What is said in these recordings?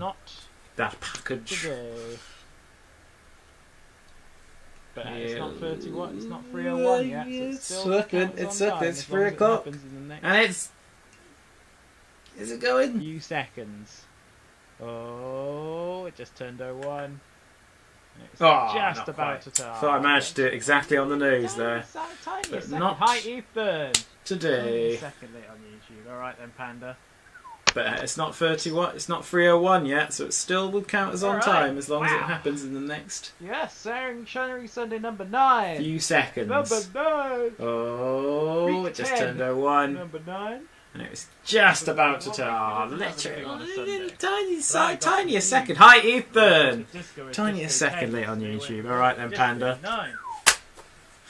not that package. today. But it's not 31. It's not 3:01 yet. So it's still looking. It's looking. It's 3 o'clock. And it's. Is it going? Few seconds. Oh, it just turned 01. It's just about to turn. Thought I managed to do it exactly on the nose there. But not Hi, Ethan. Today. A second late on YouTube. All right then, Panda. But it's not 31. It's not 3:01 yet, so it still would count as on time as long as it happens in the next. Yes, Sharing Sunday number 9. Few seconds. Number 9. Oh, Week it just 10. turned 01. Number 9. And it was just about to turn. Literally, Right, tiny a second. Hi, Ethan. Tiny a second late on YouTube. All right then, Panda.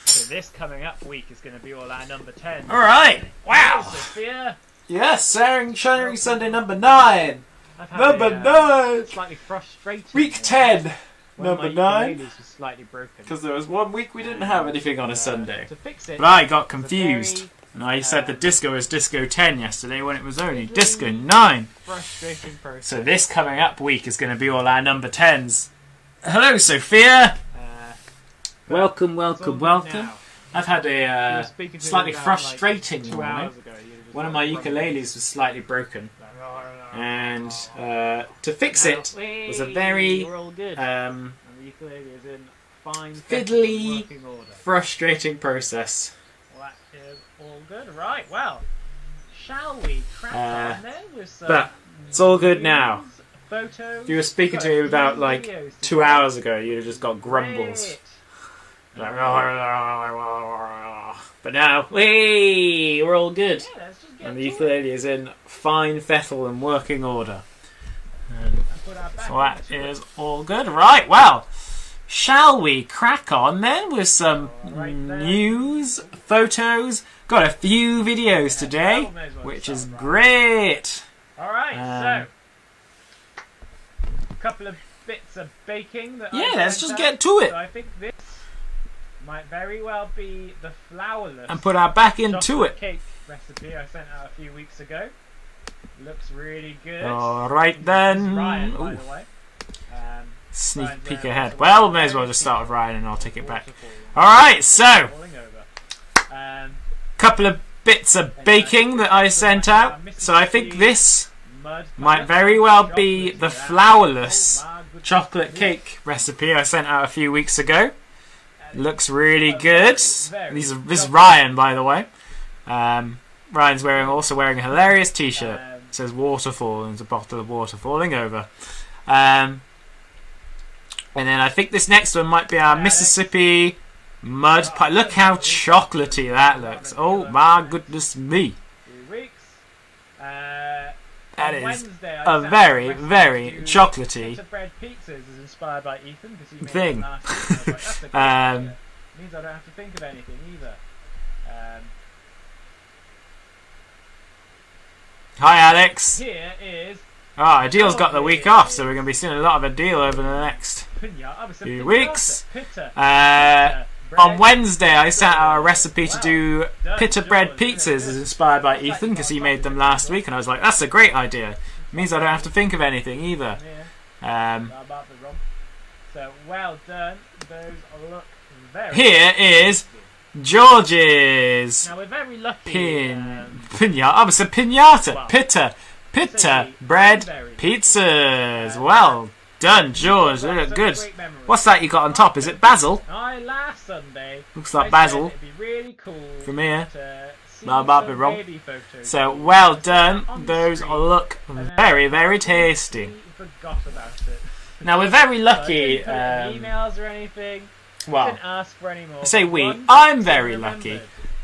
So this coming up week is going to be all our number 10. All right. Wow. Sophia. Yes, Sharing Sunday number 9. Number 9. Slightly frustrating. Week 10. Number 9. Was slightly broken. Because there was 1 week we didn't have anything on a Sunday. To fix it, but I got confused. And I said the disco was Disco 10 yesterday when it was only Disco 9. Frustrating process. So this coming up week is going to be all our number 10s. Hello, Sophia. Welcome. I've had a slightly frustrating morning. One of my ukuleles was slightly broken. And to fix it was a very fiddly, frustrating process. Well, that is all good. Right, well, shall we crack on then with some but it's all good now. Photos, if you were speaking to me about like 2 hours ago, you'd have just got grumbles. Like, but now, we're all good. Yeah, and the ukulele is in fine fettle and working order. So that is all good. Right, well, shall we crack on then with some news, photos? Got a few videos today, which is great. Alright, so a couple of bits of baking that let's just get to it. So I think this might very well be the flourless and put our back into it. Cake recipe I sent out a few weeks ago. Looks really good. Alright then. This is Ryan, by the way. Sneak Ryan's peek there ahead. also. Well, we may as well just start with Ryan and I'll take it back. Alright, so couple of bits of baking that I sent out. So I think this might very well be the flourless chocolate cake recipe I sent out a few weeks ago. Looks really good. This is Ryan, by the way. Ryan's also wearing a hilarious t-shirt. It says waterfall and there's a bottle of water falling over. And then I think this next one might be our Mississippi mud pie. Look how chocolatey that looks. Oh my goodness me. That is a very, very chocolatey thing. Means I don't have to think of anything either. Hi Alex. Here is Adil's got the week off, so we're going to be seeing a lot of Adil over the next few weeks. On Wednesday I sent out a recipe to do pita bread pizzas as inspired by Ethan because he made them last week and I was like, that's a great idea. It means I don't have to think of anything either. So well done. Those look very Here is George's now we're very lucky. Pinata. I said pinata. Pita bread pizzas. Well done, George. They look good. What's that you got on top? Is it basil? Last Sunday looks like basil. It'd be really cool from here. I might be wrong. So well done. Those look very, very tasty. Forgot about it. Now we're very lucky. Emails or anything. Well, didn't ask for any more. I say we. I'm very lucky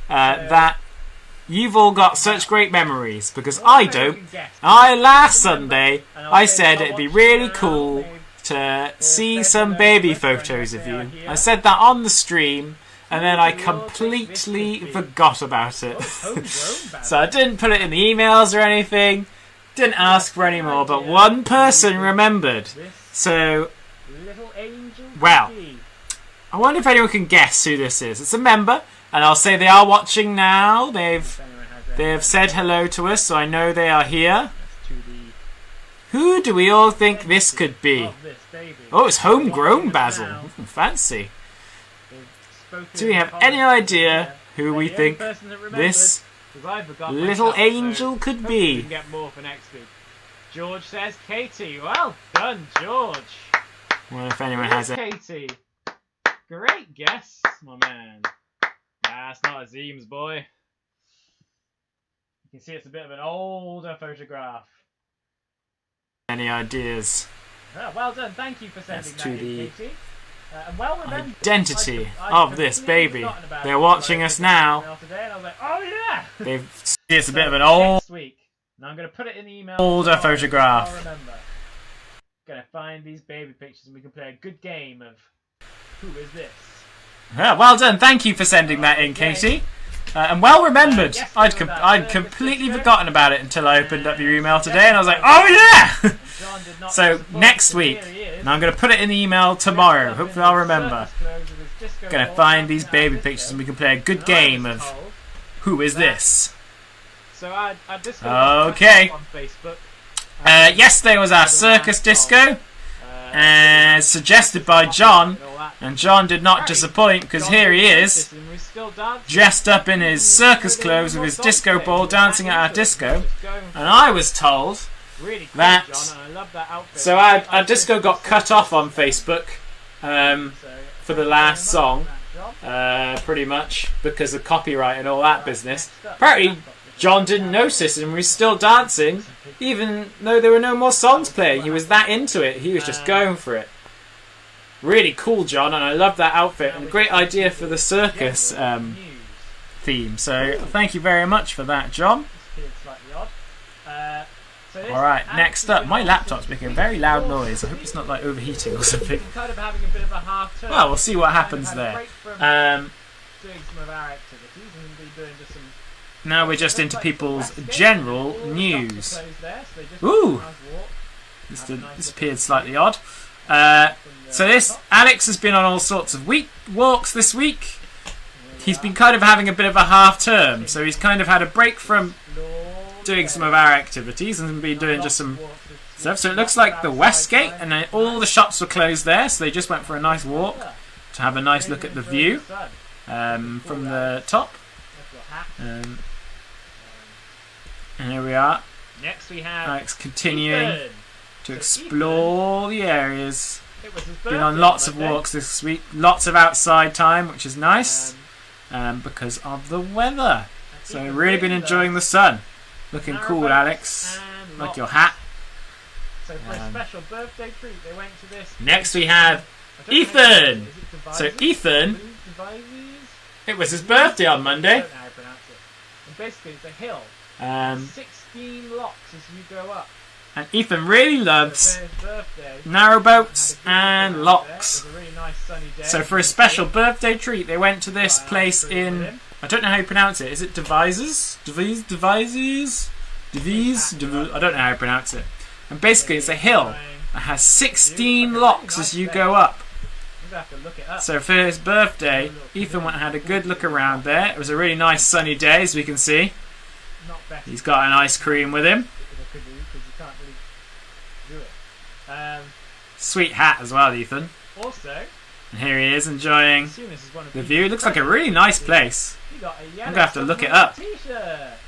that you've all got such great memories because I don't. Last Sunday I said it'd be really cool to see some baby photos of you. I said that on the stream and then I completely forgot about it. So I didn't put it in the emails or anything. Didn't ask for any more, but one person remembered. So, well, I wonder if anyone can guess who this is. It's a member, and I'll say they are watching now. They've said hello to us, so I know they are here. Who do we all think this could be? Oh, it's homegrown Basil. Fancy. Do we have any idea who we think this little angel could be? We can get more for next week. George says Katie. Well done, George. Well, if anyone has it. Katie. Great guess, my man. Nah, it's not Azim's boy. You can see it's a bit of an older photograph. Any ideas? Oh, well done. Thank you for sending that in, Katie. And well remembered. Identity of this baby. They're watching us now. And I was like, oh yeah. It's a bit of an old. Next week. Now I'm going to put it in the email. Older photograph. I'll remember. Going to find these baby pictures and we can play a good game of who is this. Yeah, well done. Thank you for sending that in, Katie. And well remembered. I'd completely forgotten about it until I opened up your email today, and I was like, oh yeah! So next week, and I'm going to put it in the email tomorrow. Hopefully I'll remember. Going to find these baby pictures, and we can play a good game of who is this. So I okay. on Facebook. Yesterday was our circus disco, suggested by John, and John did not disappoint because here he is, dressed up in his circus clothes with his disco ball, dancing at our disco. And I was told that so our disco got cut off on Facebook for the last song, pretty much because of copyright and all that business. Apparently John didn't notice and was still dancing even though there were no more songs playing. He was that into it. He was just going for it. Really cool, John, and I love that outfit and a great idea for the circus theme. So thank you very much for that, John. Alright, next up, my laptop's making a very loud noise. I hope it's not like overheating or something. Well, we'll see what happens there. Now we're just into people's general news. Ooh! This appeared slightly odd. So Alex has been on all sorts of walks this week. He's been kind of having a bit of a half term, so he's kind of had a break from doing some of our activities and been doing just some stuff. So it looks like the Westgate, and all the shops were closed there, so they just went for a nice walk to have a nice look at the view from the top. And here we are. Next we have Alex continuing to explore the areas. Been on lots of walks this week, lots of outside time, which is nice because of the weather. So really been enjoying the sun. Looking cool, Alex. Like your hat. So for a special birthday treat, they went to this. Next we have Ethan. So Ethan, it was his birthday on Monday. I don't know how to pronounce it. And basically, it's a hill. 16 locks as you go up. And Ethan really loves narrowboats and locks. So for a special birthday treat, they went to this place in, I don't know how you pronounce it. Is it Devizes? I don't know how you pronounce it. And basically it's a hill that has 16 locks as you go up. So for his birthday, Ethan went and had a good look around there. It was a really nice sunny day, as we can see. He's got an ice cream with him. Sweet hat as well, Ethan. And here he is enjoying the view. It looks like a really nice place. I'm going to have to look it up.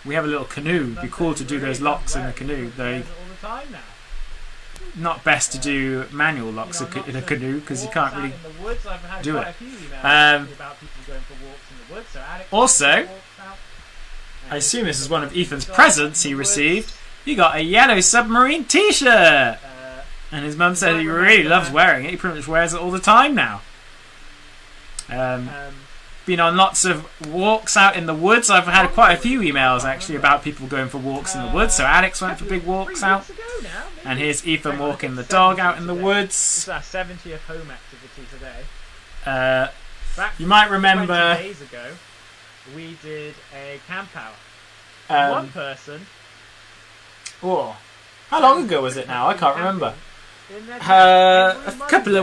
We have a little canoe. It'd be cool to do those locks in the canoe. Though not best to do manual locks in a canoe because you can't really do it. Also, I assume this is one of Ethan's presents he received. He got a yellow submarine t-shirt. And his mum said he really loves wearing it. He pretty much wears it all the time now. Been on lots of walks out in the woods. I've had quite a few emails actually about people going for walks in the woods. So Alex went for big walks out. And here's Ethan walking the dog out in the woods. This is our 70th home activity today. You might remember 20 days ago, we did a camp out. One person. Oh, how long ago was it now? I can't remember. A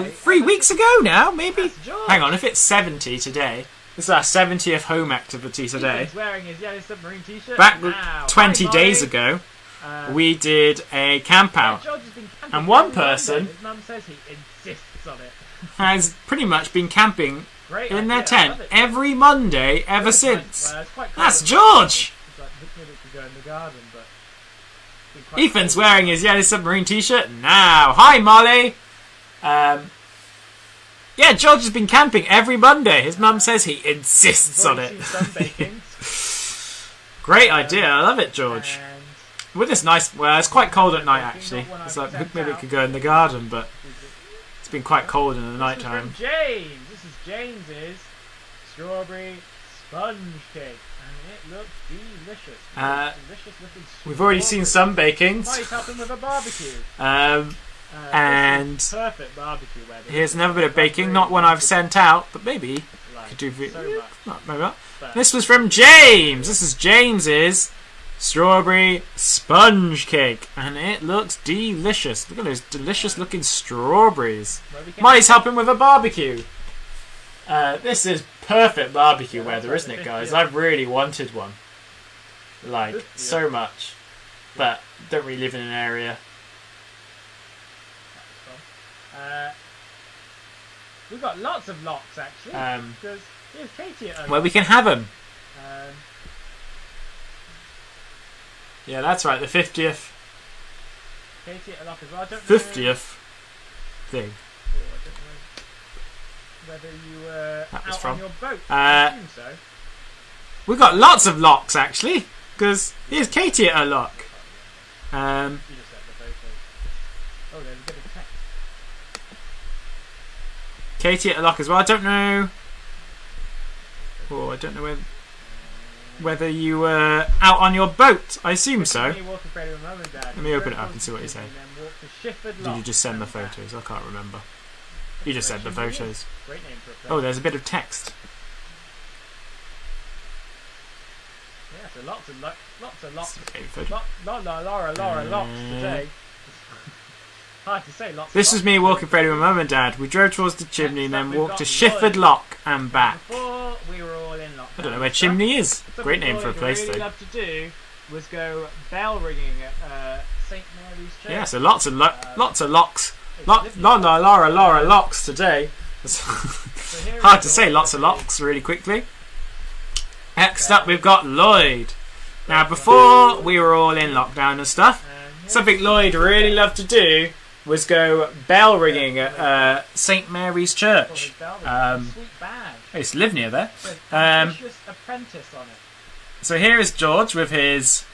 3 weeks ago now, maybe. Hang on, if it's 70 today, this is our 70th home activity today. He's wearing his yellow submarine t-shirt. Back 20 days ago, we did a camp out. George has been camping And one every Monday. person His mum says he insists on it. has pretty much been camping Great in idea, their I tent love it. every Monday ever It's quite- since. well, it's quite cold That's at the George! It's like maybe it could go in the garden, but it's been quite Ethan's cold. wearing his Yellow Submarine t-shirt now. Hi, Molly! Yeah, George has been camping every Monday. His mum says he insists We've on already it. seen sunbakings. Great idea. I love it, George. And With this nice... Well, it's quite cold at night, actually. It's like, maybe it could go in the garden, but it's been quite cold in the night this is from time. James. This is James's strawberry sponge cake, and it looks delicious. Delicious looking. We've already seen sunbakings. Might happen with a barbecue. And this is perfect barbecue weather. here's another bit of baking. Not one I've sent out, but maybe Like, could do... so much. Maybe not. But This was from James. This is James's strawberry sponge cake, and it looks delicious. Look at those delicious looking strawberries. where we can- Molly's helping with a barbecue. This is perfect barbecue weather, isn't it, guys? I've really wanted one, like so much, but don't really live in an area. We've got lots of locks actually. Because here's Katie at Where we can have them. um, Yeah, that's right. The 50th Katie at a lock as well. I don't know, 50th thing. I don't know whether you were That was out from- on your boat. I assume so. We've got lots of locks actually, because here's Katie at a lock. You just set the photos. Oh, there's a bit of text. Katie at a lock as well. I don't know. Oh, I don't know whether you were out on your boat. I assume so. Let me open it up and see what you say. Did you just send the photos? I can't remember. You just sent the photos. Great name for a place. Oh, there's a bit of text. Yeah, so lots of locks. Okay, photo. Laura, locks today. Hard to say, lots. This of was me walking Freddie with Mum and Dad. We drove towards the chimney and then walked to Shifford Lock and back. Before we were all in lockdown. I don't know where Chimney is. Great name for a place What we really though. loved to do was go bell ringing at St Mary's Church. Yeah, so lots of locks. Laura locks today. It's hard to say lots of locks really quickly. Next up we've got Lloyd. Now before we were all in lockdown and stuff, something Lloyd really loved to do was go bell ringing at St Mary's Church. Sweet badge. I used to live near there. Ambitious apprentice on it. So here is George with his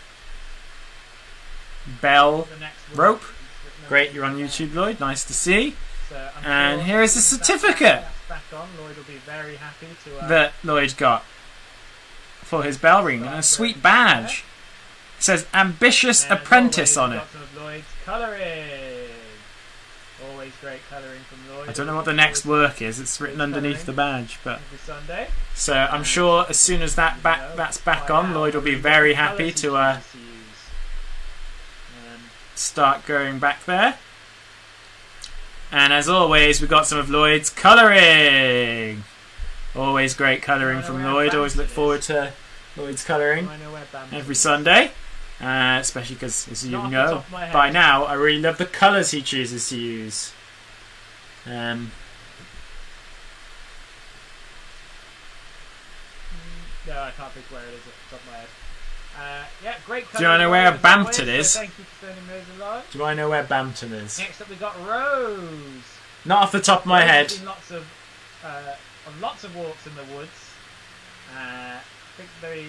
bell The next one rope. is written Great, over you're on there. YouTube, Lloyd. Nice to see. So I'm And sure here is the as soon as certificate that's back on, Lloyd will be very happy to. That Lloyd got for his bell ring and a sweet badge. It says ambitious and as apprentice always, on we've it. got some of Lloyd's colouring. Always great colouring from Lloyd. I don't know what the next work is. It's written underneath the badge, but Every Sunday. so I'm sure as soon as that's back on, Lloyd will be very happy to start going back there. And as always, we've got some of Lloyd's colouring. Always great colouring from Lloyd. Always look forward to Lloyd's colouring every Sunday. Especially because, as you know by now, I really love the colours he chooses to use. No, I can't think where it is off the top of my head. Yeah, great colour. Do you want to know where Bampton is? So thank you for sending those along. Do I know where Bampton is? Next up, we got Rose. Not off the top of my Rose head. has been on lots of walks in the woods. I think the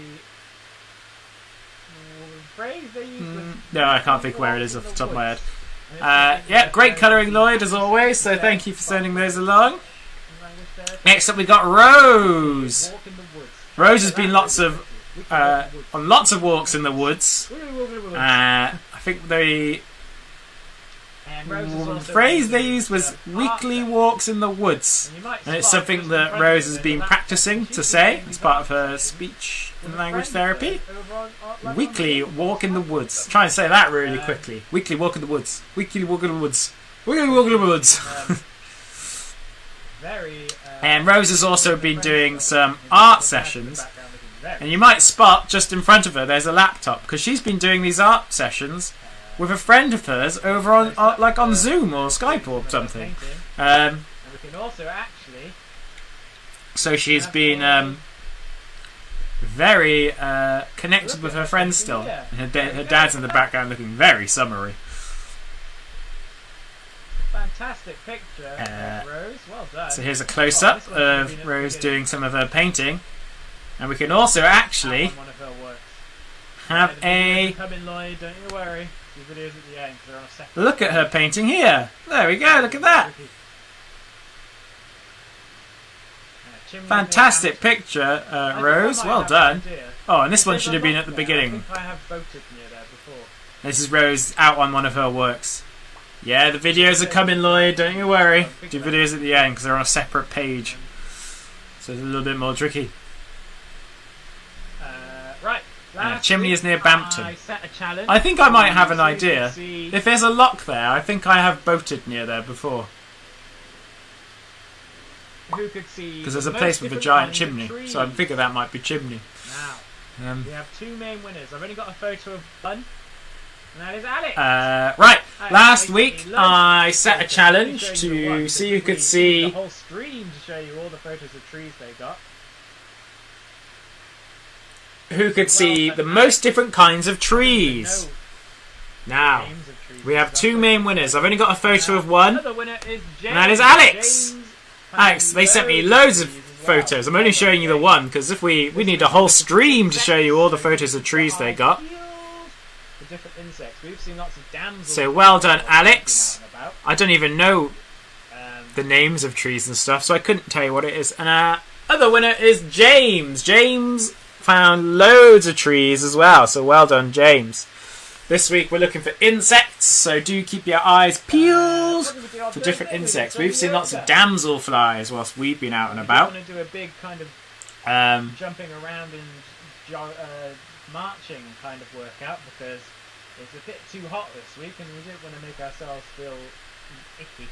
phrase they used was No, I can't think where it is off the top of my head. Yeah, great colouring, Lloyd, as always. So thank you for sending those along. Next up, we got Rose. Walk in the woods. Rose has been on lots of walks in the woods. I think the And Rose has also phrase been they used was doing weekly art walks in the woods. And you might And it's spot something just that in front Rose of has you been that practicing to she's say doing as part of her art speech with and a language friend therapy. over on Art Lab Weekly on walk in the woods. Try and say that really quickly. Weekly walk in the woods. Weekly walk in the woods. Weekly walk in the woods. Very. And Rose has also been doing some art sessions. And you might spot just in front of her there's a laptop because she's been doing these art sessions with a friend of hers over on like on Zoom or Skype or something. And we can also actually. So she's been very connected with her friends still. And her dad's in the background looking very summery. Fantastic picture of Rose. Well done. So here's a close-up of Rose doing some of her painting. And we can also actually have a look at her painting here. There we go, look at that. Fantastic picture, Rose. Well done. Oh, and this one should have been at the beginning. This is Rose out on one of her works. Yeah, the videos are coming, Lloyd. Don't you worry. Do videos at the end because they're on a separate page. So it's a little bit more tricky. Chimney is near Bampton. I think I might have an idea. If there's a lock there, I think I have boated near there before. Because there's a place with a giant chimney. So I figure that might be Chimney. Now, we have two main winners. I've only got a photo of one. And that is Alex. Right. Last week I set a challenge to see who could see the whole stream to show you all the photos of trees they got. Who could see the most different kinds of trees. Now, we have two main winners. I've only got a photo of one. And that is Alex. Alex, they sent me loads of photos. I'm only showing you the one because if we need a whole stream to show you all the photos of trees they got. So well done, Alex. I don't even know the names of trees and stuff, so I couldn't tell you what it is. And our other winner is James. James found loads of trees as well, so well done, James. This week we're looking for insects, so do keep your eyes peeled for different insects. We've seen lots of damselflies whilst we've been out and about. We want to do a big kind of jumping around and marching kind of workout because it's a bit too hot this week and we didn't want to make ourselves feel icky.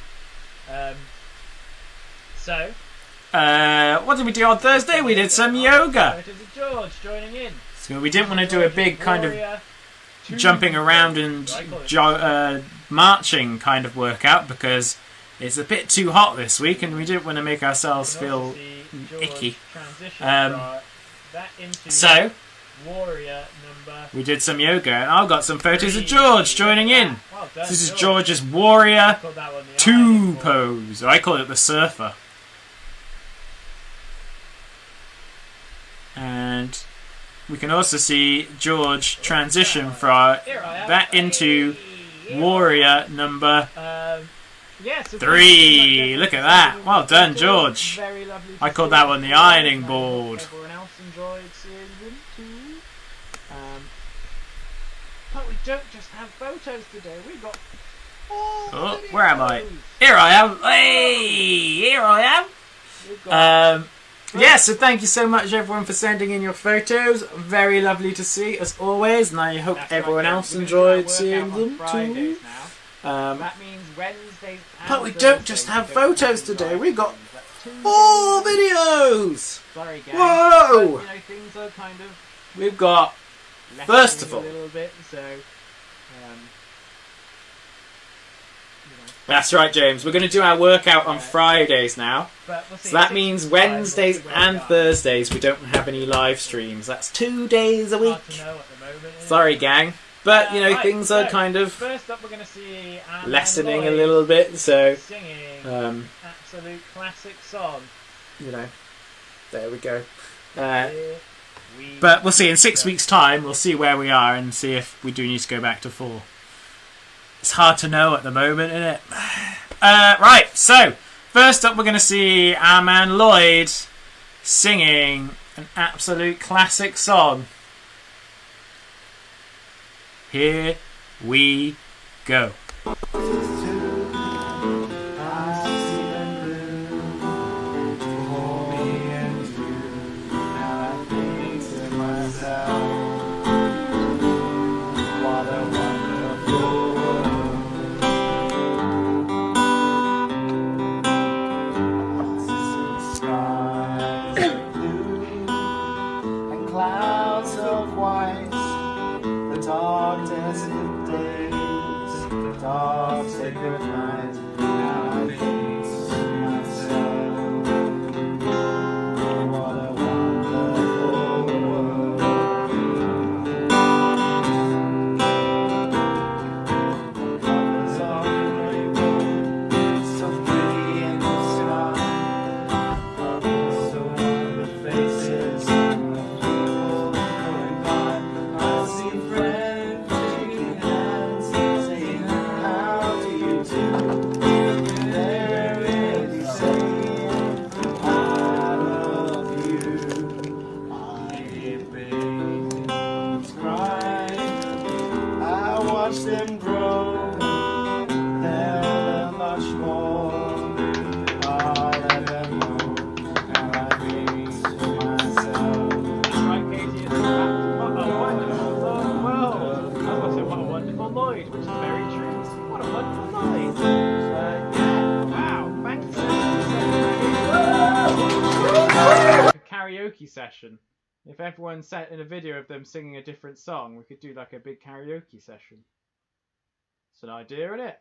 What did we do on Thursday? We did some yoga. George joining in. So we didn't want to do a big kind of jumping around and marching kind of workout because it's a bit too hot this week and we didn't want to make ourselves feel icky. So we did some yoga and I've got some photos of George joining in. This is George's Warrior 2 pose. I call it the surfer. And we can also see George transition from that into Warrior number 3. Look at that. Well done, George. I called that one the ironing board. But we don't just have photos today. We've got Oh, where am I? Here I am. Hey, here I am. Yeah, so thank you so much everyone for sending in your photos. Very lovely to see as always, and I hope everyone else enjoyed seeing them too. That means Wednesdays. But we don't just have photos today. We got 4 videos. Sorry, guys. Whoa! But, things are kind of. We've got first of all. A little bit, so. That's right, James. We're going to do our workout on Fridays now. So that means Wednesdays and Thursdays we don't have any live streams. That's 2 days a week. Sorry, gang. But, things are kind of lessening a little bit, so... absolute classic song. There we go. But we'll see. In 6 weeks' time, we'll see where we are and see if we do need to go back to 4. It's hard to know at the moment, isn't it? Right, so first up we're going to see our man Lloyd singing an absolute classic song. Here we go. more. All I ever know, and I mean to myself. Right, Katie, it's what a wonderful world. I was going to say, what a wonderful Lloyd, which is very true. What a wonderful Lloyd. Yeah, wow, thanks. Like a karaoke session. If everyone sent in a video of them singing a different song, we could do like a big karaoke session. It's an idea, isn't it?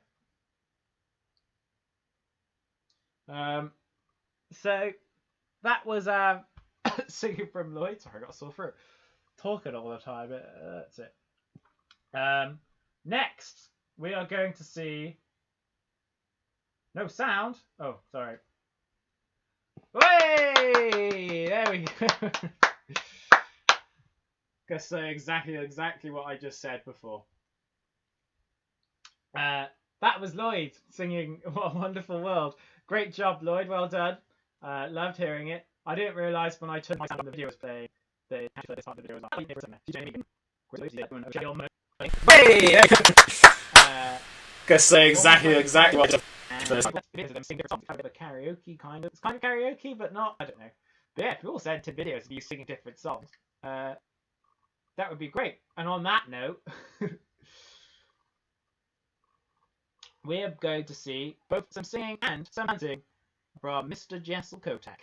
So that was singing from Lloyd. Sorry, I got a sore throat. Talking all the time. That's it. Next, we are going to see. No sound. Oh, sorry. Way! There we go. Gonna say exactly what I just said before. That was Lloyd singing "What a Wonderful World." Great job, Lloyd. Well done. Loved hearing it. I didn't realise when I turned my sound on the video was playing. The this part of the video was like, Hey! Gonna say exactly what I them singing different songs. It's kind of a karaoke kind of. It's kind of karaoke, but not. I don't know. But yeah, if you all sent in videos of you singing different songs, that would be great. And on that note, we are going to see both some singing and some dancing from Mr. Jessel Kotak.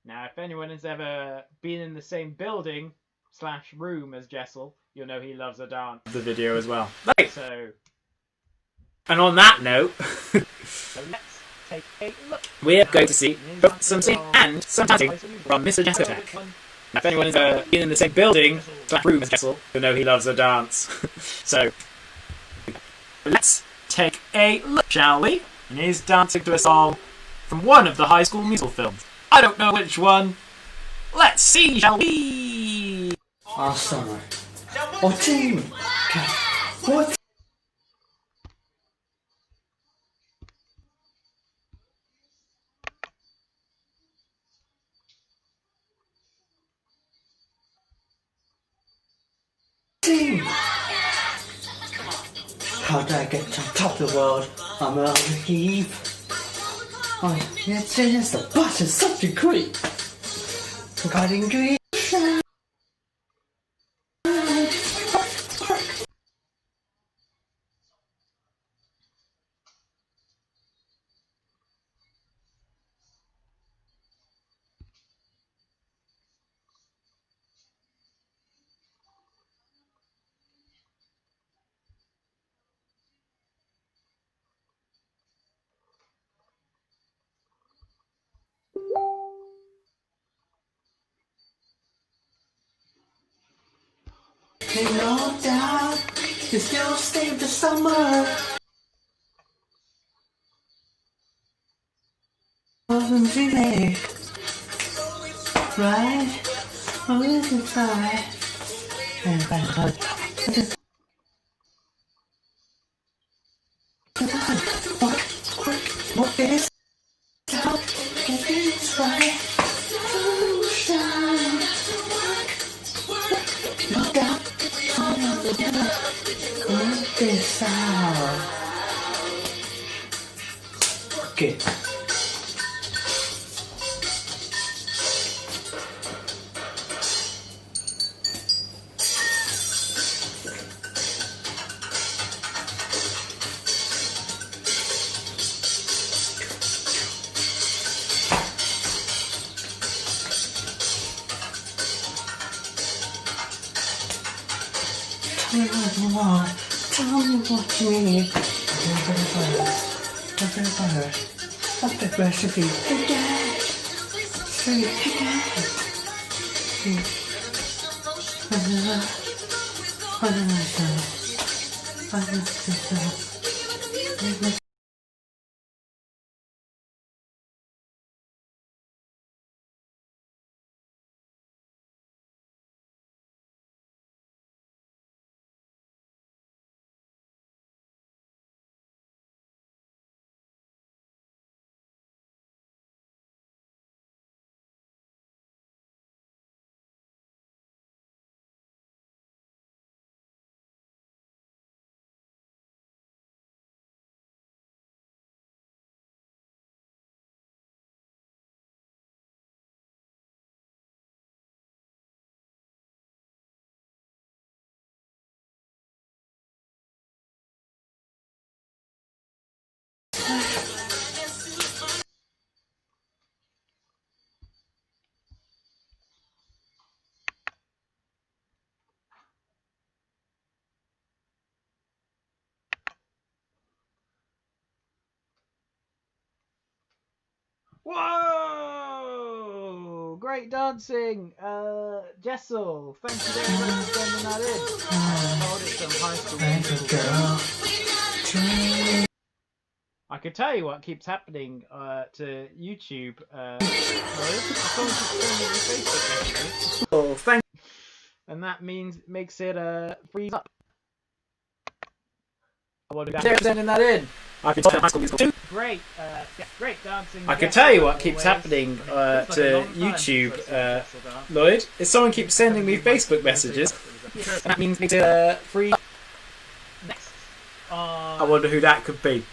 Now, if anyone has ever been in the same building / room as Jessel, you'll know he loves a dance. the video as well. Right. So, and on that note, so let's take a look. We are going to see both some singing and some dancing from Mr. Jessel Kotak. Now, if anyone has ever been in the same building / room as Jessel, you'll know he loves a dance. So, let's take a look, shall we? And he's dancing to a song from one of the High School Musical films. I don't know which one. Let's see, shall we? Summer. Oh, team. What? Team. How do I get to top of the world? I'm on the heap. Oh, it's just the bus is such a creep. Cutting green. No doubt, you still stay the summer. Wasn't really right? Oh, isn't right? And I what is how get this right? Sunshine, look out, work this out. Okay. Tell me what you want. Tell me what you need. What's the recipe? Again. Sweet again. What did I say? Whoa! Great dancing, Jessel. Thank you very much for sending that in. I told it some high school people. I can tell you what keeps happening to YouTube. Oh, thank. And that makes it freeze up. Sending that in. I can tell you high school musical too. Great, great dancing. I can tell you what keeps happening to YouTube, Lloyd, is someone keeps sending me Facebook messages. And that means makes it free. Next, I wonder who that could be.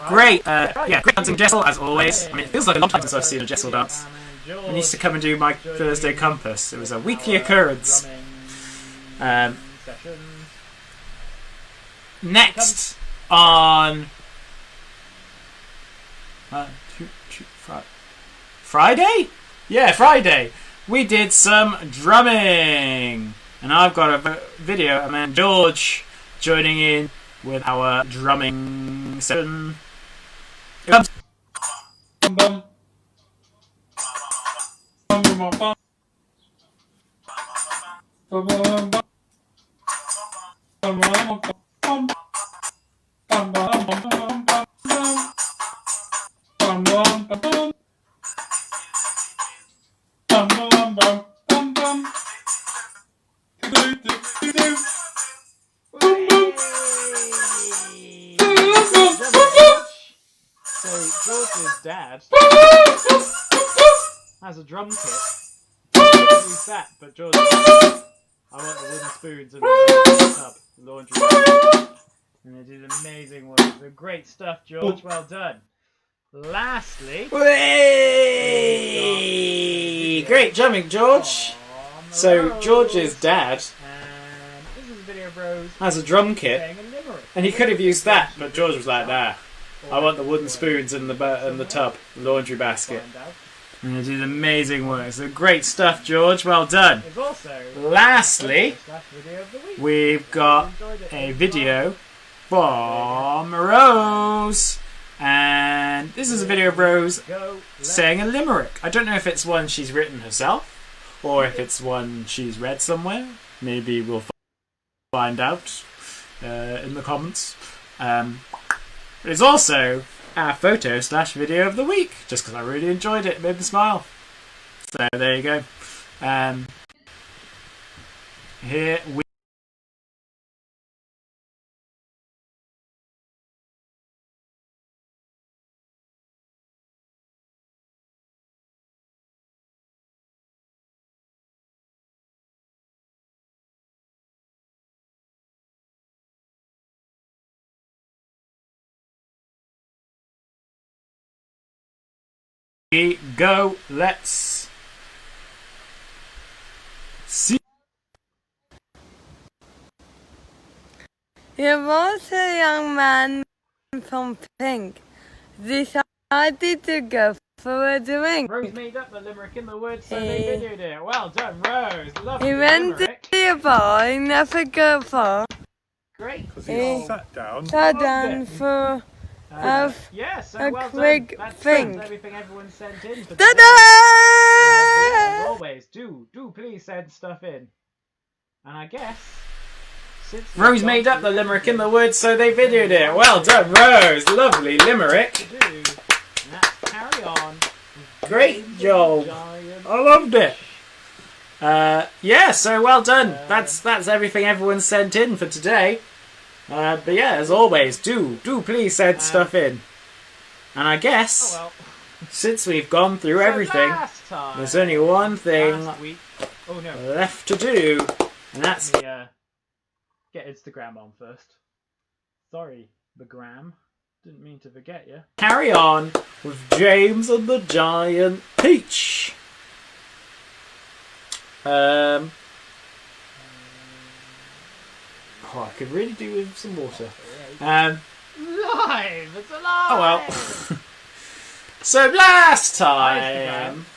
Great, great dancing Jessel as always. I mean, it feels like a long time since I've seen a Jessel dance. I used to come and do my Thursday Compass. It was a weekly occurrence. Next on Friday? Yeah, Friday. We did some drumming. And I've got a video of man George joining in with our drumming session. Here comes. Bum, bum. Bum, bum, bum, bum. Bum, bum, bum, bum. Bum, bum, bum, bum. Bum, bum, bum, bum, bum, bum. Bum, bum, bum, bum. Bum, bum, bum, bum, bum. Do, do, do, do. So George's dad has a drum kit. Use that, but George, I want the wooden spoons and the tub, laundry. And they did amazing work. So great stuff, George. Well done. Lastly, great drumming, George. So George's dad has a drum kit, and he could have used that, but George was like, "Nah, I want the wooden spoons in the tub, the laundry basket." And they did amazing work. So great stuff, George. Well done. Lastly, we've got a video from Rose. And this is a video of Rose saying a limerick. I don't know if it's one she's written herself or if it's one she's read somewhere. Maybe we'll find out in the comments. It's also our photo/video of the week, just because I really enjoyed it. It made me smile. So there you go. Here we go. Let's see. There was a young man from Pink decided to go for a drink. Rose made up the limerick in the words, so they videoed it. Well done, Rose. Lovely He went limerick. to a bar, he never go far. Great. He sat down for yeah, so a well quick done. That's thing. everything everyone sent in for Ta-da! today. As always, do please send stuff in. And I guess Rose made up the limerick in the woods, so they videoed it. Well done, Rose. Lovely limerick. Let's carry on. Great job. I loved it. Yeah, so well done. That's everything everyone sent in for today. But yeah, as always, do please send stuff in. And I guess, since we've gone through everything, there's only one thing left to do, and that's get Instagram on first. Sorry, the gram. Didn't mean to forget you. Carry on with James and the Giant Peach. I could really do with some water. Live! It's alive! Oh well. So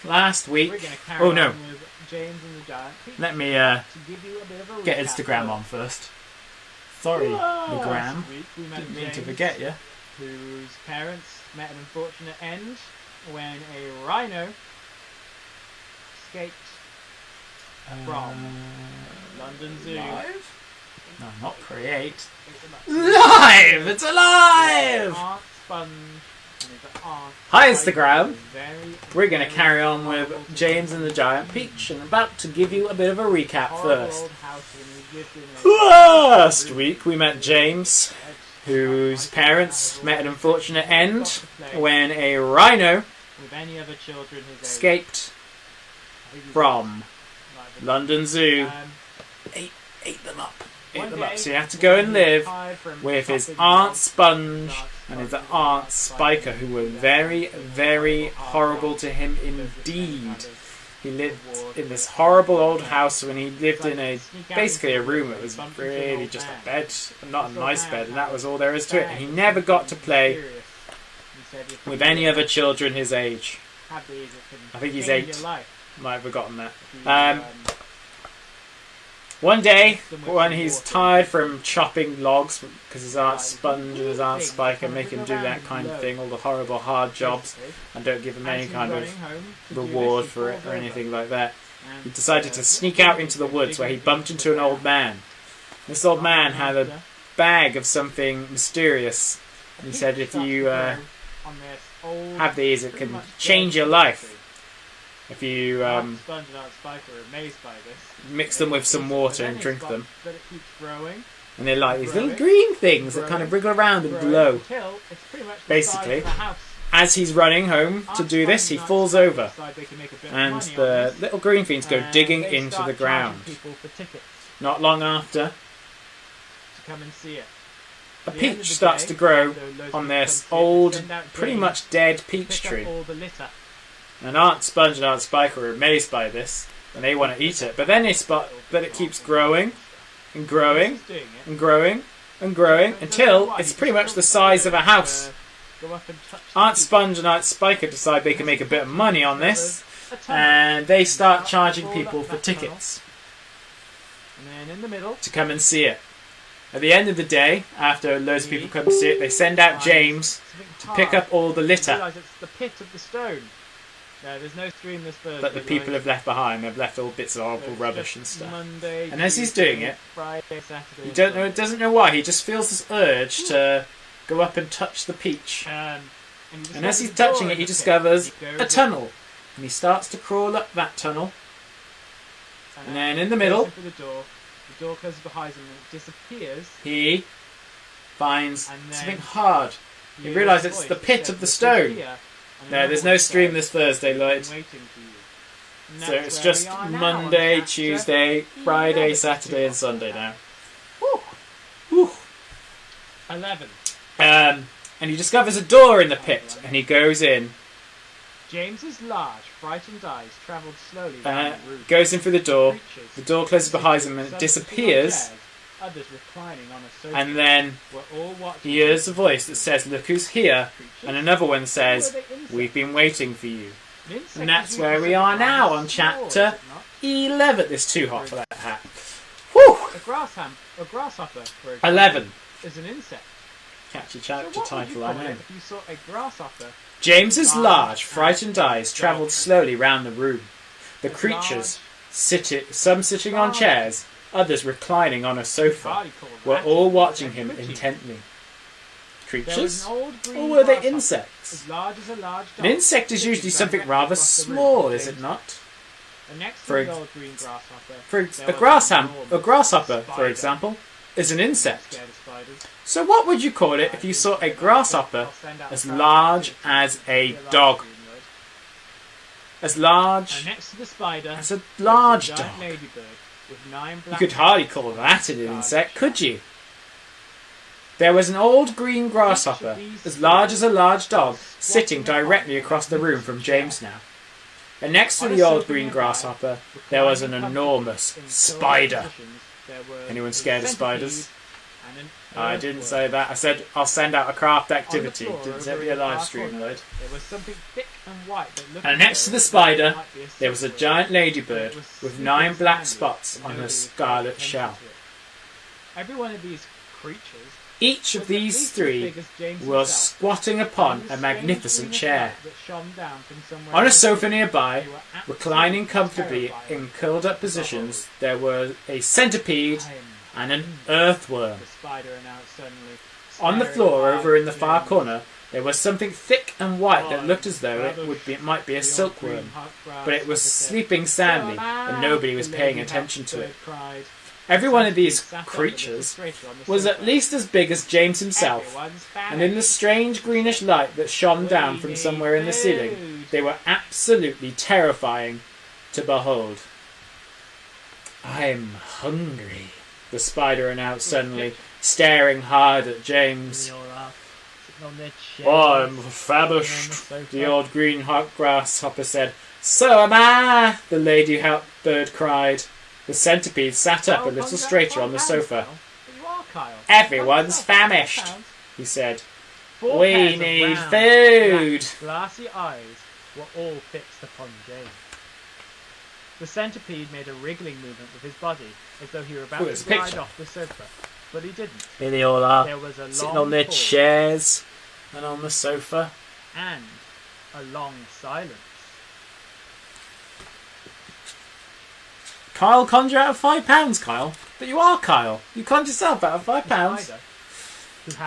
last week. Oh no. James and the Giant Peach. Let me get Instagram on first. Sorry, the gram. Didn't mean to forget you. whose parents met an unfortunate end when a rhino escaped from London Zoo. Live? No, not create. Live! It's alive! Aunt Sponge and his aunt Hi Instagram. very, We're going to very carry on with horrible James and the Giant Peach, and I'm about to give you a bit of a recap horrible first. old house when he lived in a Last week we met James, whose parents met an unfortunate end when a rhino with any other children his age. escaped I think he's from like London Zoo. Um, Ate them up. one Ate them up. day, So he had to go and when live tired from with his shopping Aunt around, Sponge Aunt and his Sponge Aunt Spiker, who were very, very horrible to him indeed. He lived in this horrible old house when he lived in basically a room that was really just a bed, not a nice bed, and that was all there is to it. And he never got to play with any other children his age. I think he's 8. Might have forgotten that. One day, when he's tired from chopping logs, because his Aunt Sponge and his Aunt Spiker make him do that kind of thing, all the horrible hard jobs, and don't give him any kind of reward for it or anything like that, he decided to sneak out into the woods, where he bumped into an old man. This old man had a bag of something mysterious. He said, if you have these, it can change your life. If you Aunt Sponge and Aunt Spiker are amazed by this. mix them with some water and drink them. But it keeps growing. And they're like these little green things that kind of wriggle around and glow. Until it's pretty much the Basically, size of a house. as he's running home to do this, he falls over. Decide they can make a bit of And money on the this, little green things go and digging they into start the ground. charging people for tickets Not long after, to come and see it. a At the end of peach the starts day, to grow after loads of on people this come see it, old, they send out pretty James much dead to peach pick tree. up all the litter. And Aunt Sponge and Aunt Spiker are amazed by this, and they want to eat it. But then they spot that it keeps growing and growing He's doing it. and growing and growing until it's pretty much the size of a house. Go up and touch the Aunt peach. Sponge and Aunt Spiker decide they can make a bit of money on this, A tunnel. and they start charging people for tickets And then in the middle, to come and see it. At the end of the day, after loads of people come to see it, they send out James to pick up all the litter realise it's the pit of the stone. No, there's no stream this Thursday. that the people have left behind. They've left all bits of horrible rubbish and stuff. And as he's doing it, Friday, Saturday, he doesn't know why. He just feels this urge to go up and touch the peach. And as he's touching it, he discovers a tunnel, and he starts to crawl up that tunnel. And then in the middle, the door closes behind him and it disappears. he finds And then something hard. He You realises hear a it's voice the that pit says, of the "Look stone." here," and No, another there's one no stream says, this Thursday, "I'm Lloyd. waiting for you." And So that's it's where just we are now Monday, on chapter Tuesday, Friday, 11. Saturday, and Sunday now. Whew. 11. And he discovers a door in the pit, and he goes in, James's large, frightened eyes travelled slowly down the route. goes in through the door. Creatures, The door closes behind him, and it some disappears. sitting on chairs, others reclining on a sofa, And then were all watching he hears a voice that says, "Look who's here," and another one says, Were they insects? "We've been waiting for you." An insect And that's is where usually we are something now rather on small, chapter is it not? 11. It's too hot for that hat. Whew! A grasshopper, for example, 11. is an insect. Catchy So chapter what would you title, I call know. it if you saw a grasshopper? James's large, frightened eyes travelled slowly round the room. The creatures, some sitting on chairs, others reclining on a sofa, Hardly call were that all an watching insect, him could you? intently. There was Creatures? an old green Or were they grasshopper, insects? as large as a large An dog, insect is sitting usually something directly rather across the room small, from is it James. not? And next to For the ex- old green grasshopper, For there a was an grasshopper, enormous for spider. example, is an insect. Scared of spiders. So what would you call it if you saw a grasshopper I'll send out as a large picture as a to the live dog? stream, Lloyd. As And large next to the spider, as a there was large a giant dog? ladybird with 9 You black could hardly call that an insect, could you? There was an old green grasshopper, as large as a large dog, sitting directly across the room from James now. And next to the old green grasshopper, there was an enormous spider. Anyone scared of spiders? I didn't say that. I said I'll send out a craft activity. Didn't say it'd be a live stream, Lloyd. There was something thick and white that looked And as next to though the spider, it might be there was a silkworm. giant ladybird It was with super 9 black sandy, spots and on nobody her was paying scarlet attention shell. to it. Every one of these creatures Each of these three was squatting upon a magnificent chair. On a sofa nearby, reclining comfortably in curled-up positions, there were a centipede and an earthworm. On the floor over in the far corner, there was something thick and white that looked as though it might be a silkworm, but it was sleeping soundly, and nobody was paying attention to it. Every one of these creatures was at least as big as James himself, and in the strange greenish light that shone down from somewhere in the ceiling, they were absolutely terrifying to behold. "I'm hungry," the spider announced suddenly, staring hard at James. "I'm famished," the old green grasshopper said. "So am I," the ladybird cried. The centipede sat up a little straighter on the sofa. "Everyone's famished," he said. "We need food." Glassy eyes were all fixed upon James. The centipede made a wriggling movement with his body, as though he were about to glide off the sofa, but he didn't. Here they all are, There was a sitting long on their pause chairs and on the sofa. and a long silence. Kyle, conjure out of £5, Kyle. But you are Kyle. You conjured yourself out of £5.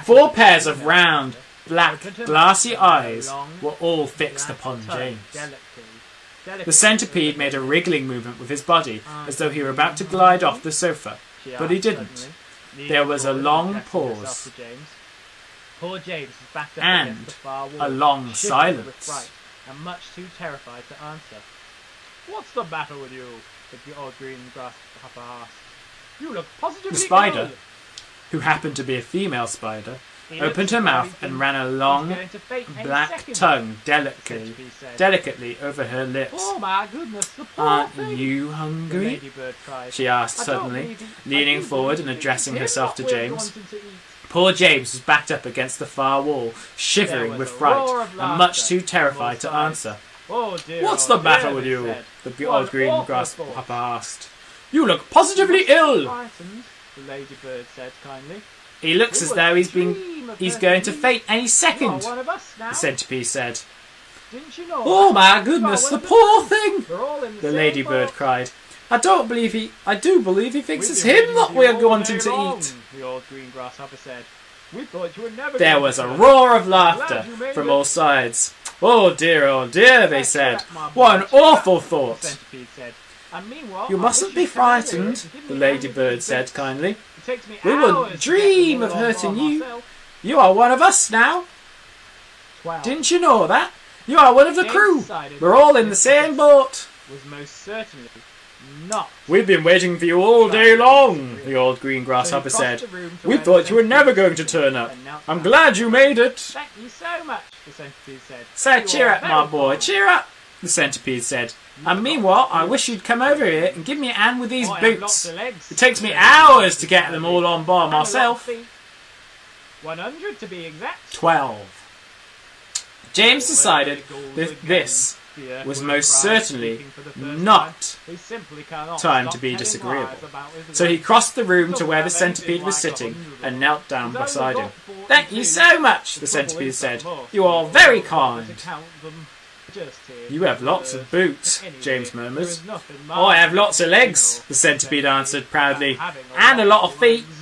4 pairs of round, black, glassy eyes were all fixed upon James. The centipede made a wriggling movement with his body, as though he were about to glide off the sofa, but he didn't. There was a long pause, Poor James was backed up and against the far wall, a long shivering with silence. fright, and much too terrified to answer. "What's the matter with you?" the old green grasshopper asked. "You look positively The spider, ill." who happened to be a female spider, opened her mouth and ran a long, black tongue delicately over her lips. "Oh my goodness, the poor "Aren't thing," you the hungry?" ladybird cried. she asked "I don't suddenly, believe it. leaning I do forward believe and it. addressing It's herself to what we're James. wanting to eat." Poor James was backed up against the far wall, shivering with fright, and much too terrified to answer. "Oh dear, "What's oh the matter dear," with they you?" said. the "What old green awful grasshopper thought." asked. "You look positively ill." "Frightened," the ladybird said kindly. "He looks as though he's going to faint any "You are second," one of us now. the centipede said. Didn't you know? "Oh that? my goodness, You are the one of poor us. thing!" We're all in the the same ladybird boat. cried. I do believe he thinks We've it's been him waiting that for we're you all wanting day to long," eat. the old green grasshopper said. "We thought you were never There going was to a do it." roar of laughter Glad you made from it. all sides. "Oh dear, they "Cheer said. up, my boy, "What an cheer up," awful the thought." centipede said. "And meanwhile, "You I mustn't wish be you'd come over here frightened," and give the me a hand with ladybird these said bits. kindly. It takes me "We hours wouldn't to get dream them of all on hurting you. myself." You are one of us now. 12 Didn't you know that? You are one of the James crew. decided We're all in that the same boat. was most certainly not. We've been waiting for you all day long," the old green grasshopper So he crossed said. the room to "We where the thought you were never centipede going to stood turn up. and knelt I'm down. glad you made it." "Thank you so much," the centipede said. So "You cheer are up, very my boy, kind." cheer up, the centipede said. "And meanwhile, I wish you'd come over here and give me a hand with these "I have lots boots. of legs," It takes me the hours to centipede get said. them all on bar "And a lot of myself." feet. 100 to be exact. 12. James Oh, decided there he goes that again. this The earthworm was most cried, certainly speaking for the first not time. He simply cannot time stop to be telling disagreeable. lies about his So he legs. crossed the room to Doesn't where the have centipede anything was like sitting 100 of and them. knelt down He's only beside got him. 42. "Thank you so much," the The centipede trouble is said. that most "You are people very don't bother to kind." count them. Just here. "You have lots of boots," Anyway, James there murmured. is nothing "Oh, I have lots of marvellous, legs," you know, the centipede answered proudly. about having "And a lot of feet. legs.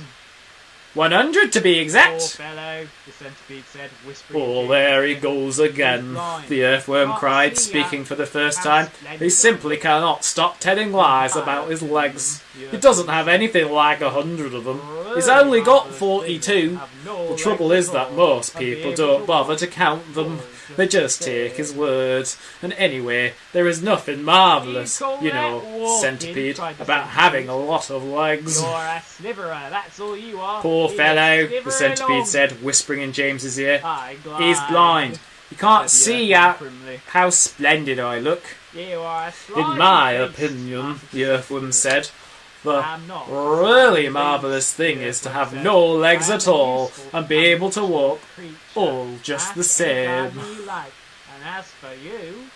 100 to be Poor exact." fellow, the centipede said, whispering. "Oh, in there he James' goes ear. again," He's blind. the earthworm Can't cried, see ya. speaking for the first How time. splendid "He of simply him. cannot stop telling lies about his legs. He doesn't have anything like 100 of them. He's only got 42. The trouble is that most people don't bother to count them. They just take his word. And anyway, there is nothing marvellous, you know, centipede, about having a lot of legs." You're a sliverer, that's all you are. "Poor You're fellow," sliver the centipede along. said, whispering in James's ear. I glide. "He's blind. You can't said the see earthworm out primly. how splendid I look." You are a "In slimy my beast, opinion," the answered earthworm said, "the I'm not a really slimy marvellous beast," thing the is to earthworm have said. no legs I am at all useful and be able to walk creature. all just the Ask anybody same." you like. And as for you,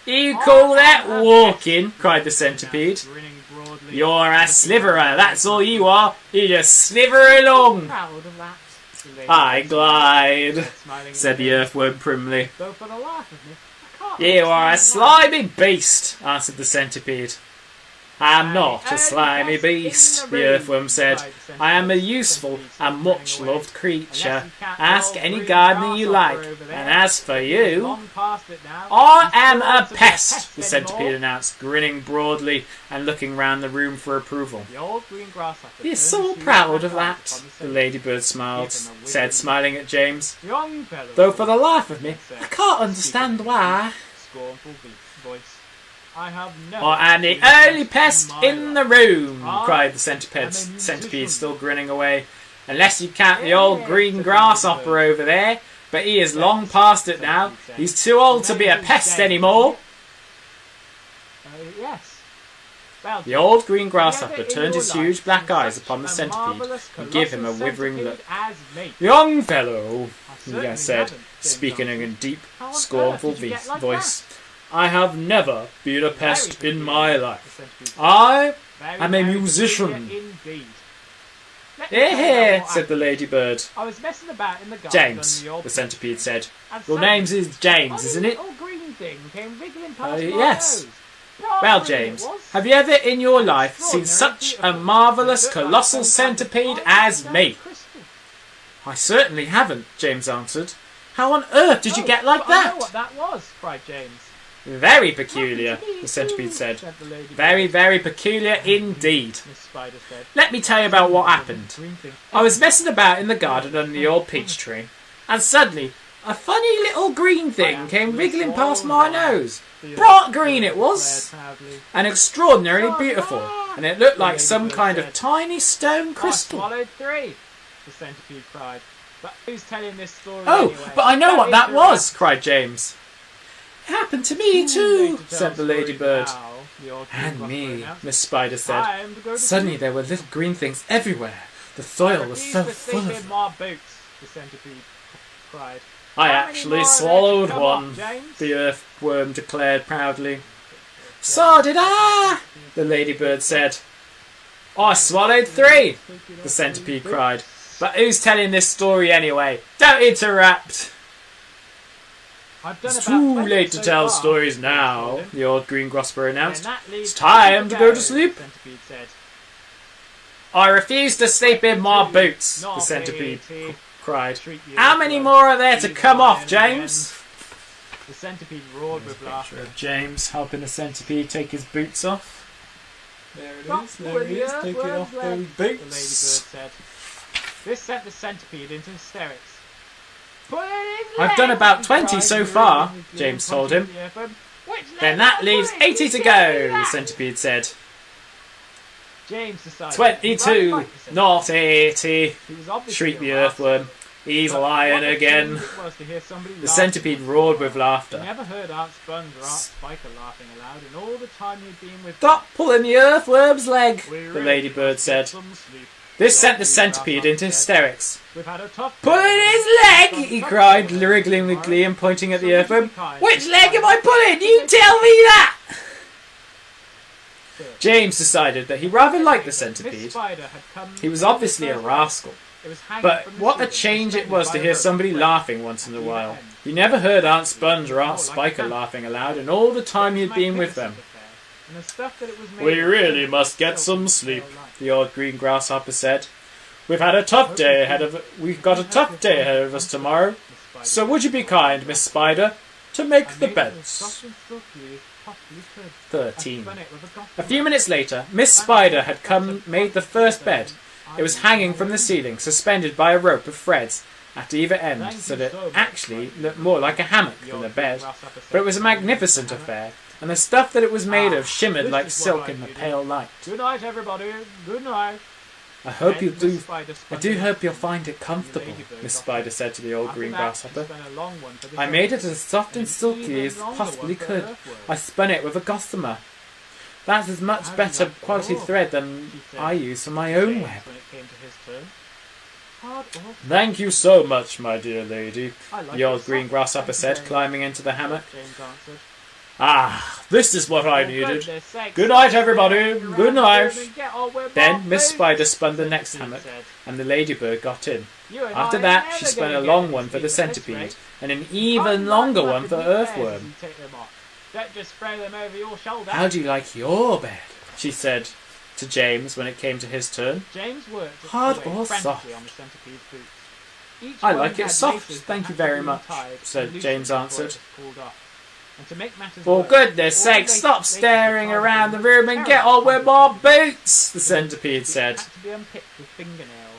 "You call that walking?" cried the centipede. grinning broadly, "You're a sliverer, that's all you are. You just sliver along." proud of that. I glide, smiling said the earthworm primly. Though for the life of me, I can't You are a understand why. slimy beast, answered the centipede. I am not a slimy beast, the earthworm said. I am a useful and much loved creature. Ask any gardener you like. And as for you, Long past it now. I You am still a want to be pest, the anymore? centipede announced, grinning broadly and looking round the room for approval. The old green grasshopper You're turned so his proud huge of black that, eyes upon the centipede. ladybird smiled, said, smiling at James. Young fellow, Though for the life of me, said, I can't understand why. scornful voice. I have never I am the seen a only pest my in the life. room, I cried the am centipede, a centipede musician. still grinning away. Unless you count the old green grasshopper over there, but he is long past it now. He's too old to be a pest anymore. Yes. Well, The old green grasshopper never in turned your his life huge black seen eyes such upon the a centipede marvellous, and gave him a colossal withering centipede look. as me. Young fellow, I the certainly guy said, haven't, James speaking in a answered. deep, How on scornful earth did you get like voice. I have never been a Very pest in peculiar, my the life. centipede said. I Very, am a very musician. peculiar indeed. Let me Hear, tell you hear, what said the happened. ladybird. I was messing about in the garden. James, on the old the centipede said. and Your suddenly, name's is James, funny isn't it? little green thing came wriggling past my Yes. nose. Dark Well, green it James, was. have you ever in your And life seen extraordinary such a beautiful. marvellous, It looked like colossal some kind of centipede fine as dark me? crystal. I certainly haven't, James answered. How on earth did you Oh, get like but I know that? what that was, cried James. Very peculiar, Happened to me the centipede too, said. the ladybird. Very, very peculiar indeed. Miss Spider said. Let me tell you about what happened. Green thing. I was messing about in the garden under the old peach tree, and suddenly a funny little green thing came wriggling past my nose. Bright green it was, and extraordinarily beautiful, and it looked like some kind of tiny stone I crystal. swallowed 3, the centipede cried. But who's telling this story Oh, anyway? but I know what is that the was, rest. cried James. It happened to me too, said the ladybird. And me, Miss Spider said. Suddenly there were little green things everywhere. The soil was so full of them. my boots, the centipede cried. I How many actually more of swallowed them come up, one, James? the earthworm declared proudly. So did I, the ladybird said. I swallowed 3, the centipede cried. But who's telling this story anyway? Don't interrupt! I've done It's about too 20 late to so tell far, stories I now, told him. the old green grasshopper And announced. that leaves It's time to go to sleep. the centipede said. I refuse to sleep in my boots, the Not centipede me, cried. treat you How as many well. more are there to He's come off, lying James? again. The centipede roared with laughter. James helping the centipede take his boots off. There Stop with the earthworm's leg, the ladybird boots. said. This sent the centipede into hysterics. Put it in I've leg, done about he 20 cried, so far, wriggling his James little told him. punch into the earthworm. Which Then leg that am I leaves putting? 80 to You tell me go, the that. centipede said. James decided. he rather 22, liked the centipede. not 80, He was obviously shrieked the a rascal. earthworm. He's But lying what a again. change it was to hear somebody The laughing centipede once in a roared while. with laughter. He never heard Aunt Sponge or Aunt Spiker laughing aloud in all the time he'd been with Stop pulling the earthworm's leg, We the really ladybird must said. get some sleep. This The sent the old centipede green into grasshopper said. hysterics. We've had a tough Pull day. his leg, he cried, wriggling with glee and pointing at the earthworm. Which leg am I pulling? You tell me that! James decided that he rather liked the Miss centipede. Spider had come He was for the obviously a first rascal. It was hanging But from the what a ceiling, change it suspended was by to a hear rope somebody thread laughing once in a at either while. end. He never heard Aunt Sponge or Aunt Oh, like Spiker a laughing aloud in all the time It he'd was been with magnificent them. affair, and the stuff that it was made We of really was must get silk some and sleep, pale light. the old green grasshopper said. We've got a tough day ahead of us tomorrow. So would you be kind, Miss Spider, to make the beds? 13. A few minutes later, Miss Spider had made the first bed. It was hanging from the ceiling, suspended by a rope of threads at either end, so that it actually looked more like a hammock than a bed. But it was a magnificent affair, and the stuff that it was made of shimmered like silk in the pale light. Good night, everybody. Good night. I hope you Then do. Miss Spider I do spun hope you'll find it comfortable, ladybird Miss got Spider said to the old After green that, grasshopper. she spun a long one for the I made it centipede, as soft and an silky even as longer possibly one for could. the earthworm. I spun it with a gossamer. That's as much How do you better like quality yours? thread than She said I use for my to own James web. when it came to his turn. Hard or Thank you so much, my dear lady, I like the old it green soft, grasshopper thank you said, very climbing into the hammock. much, James answered. Ah, this is what I For needed. goodness sakes, Good night, stop everybody. staring Good around the night. room and get on with my Then Miss boots, Spider spun the next centipede hammock, said. and the ladybird got in. After that, she spun a long one for the centipede, and an even longer one for Earthworm. Don't just throw them over your shoulder. How do you like your bed? She said to James when it came to his turn. James worked hard or soft? on the centipede's boots. I like it soft, thank you very much, said James answered. For goodness sake, stop staring around the room and get on with my boots, the centipede said.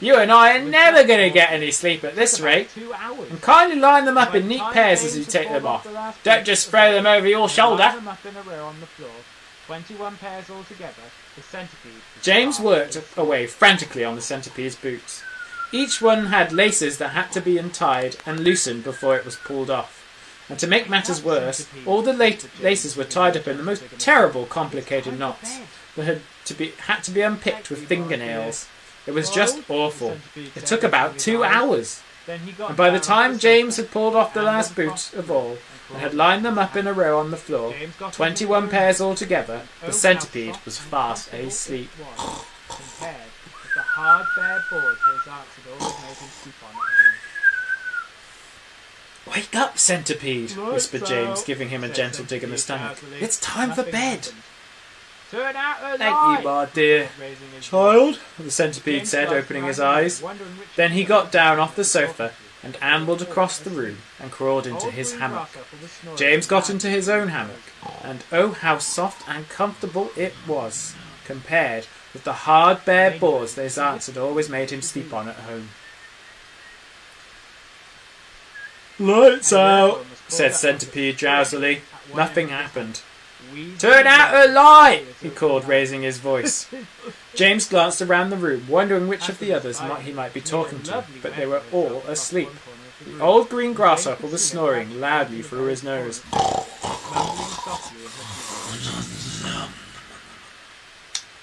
You and I are never going to get any sleep at this rate. And kindly line them up in neat pairs as you take them off. Don't just throw them over your shoulder. 21 pairs altogether. The centipede. James worked away frantically on the centipede's boots. Each one had laces that had to be untied and loosened before it was pulled off. And to make matters worse, all the laces were tied up in the most terrible, complicated knots that had to be unpicked with fingernails. It was just awful. It took about 2 hours. And by the time James had pulled off the last boot of all and had lined them up in a row on the floor, 21 pairs altogether, the centipede was fast asleep. Wake up, centipede, whispered James, giving him a gentle dig in the stomach. It's time for bed. Thank you, my dear child, the centipede said, opening his eyes. Then he got down off the sofa and ambled across the room and crawled into his hammock. James got into his own hammock, and oh, how soft and comfortable it was, compared with the hard, bare boards that his aunts had always made him sleep on at home. Lights out, said Centipede drowsily. Nothing happened. Turn out a light, he called, raising his voice. James glanced around the room, wondering which of the others he might be talking to, but they were all asleep. The old green grasshopper was snoring loudly through his nose.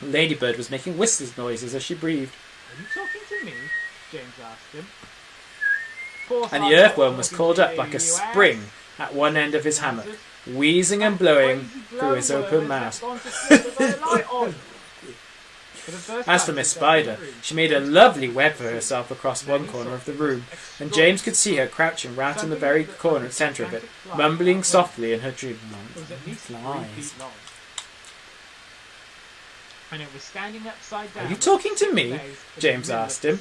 Ladybird was making whistle noises as she breathed. Are you talking to me? James asked him. And the earthworm was caught up like a spring at one end of his hammock, wheezing and blowing through his open mouth. As for Miss Spider, she made a lovely web for herself across one corner of the room, and James could see her crouching right in the very centre of it, mumbling softly in her dream. Flies. Are you talking to me? James asked him.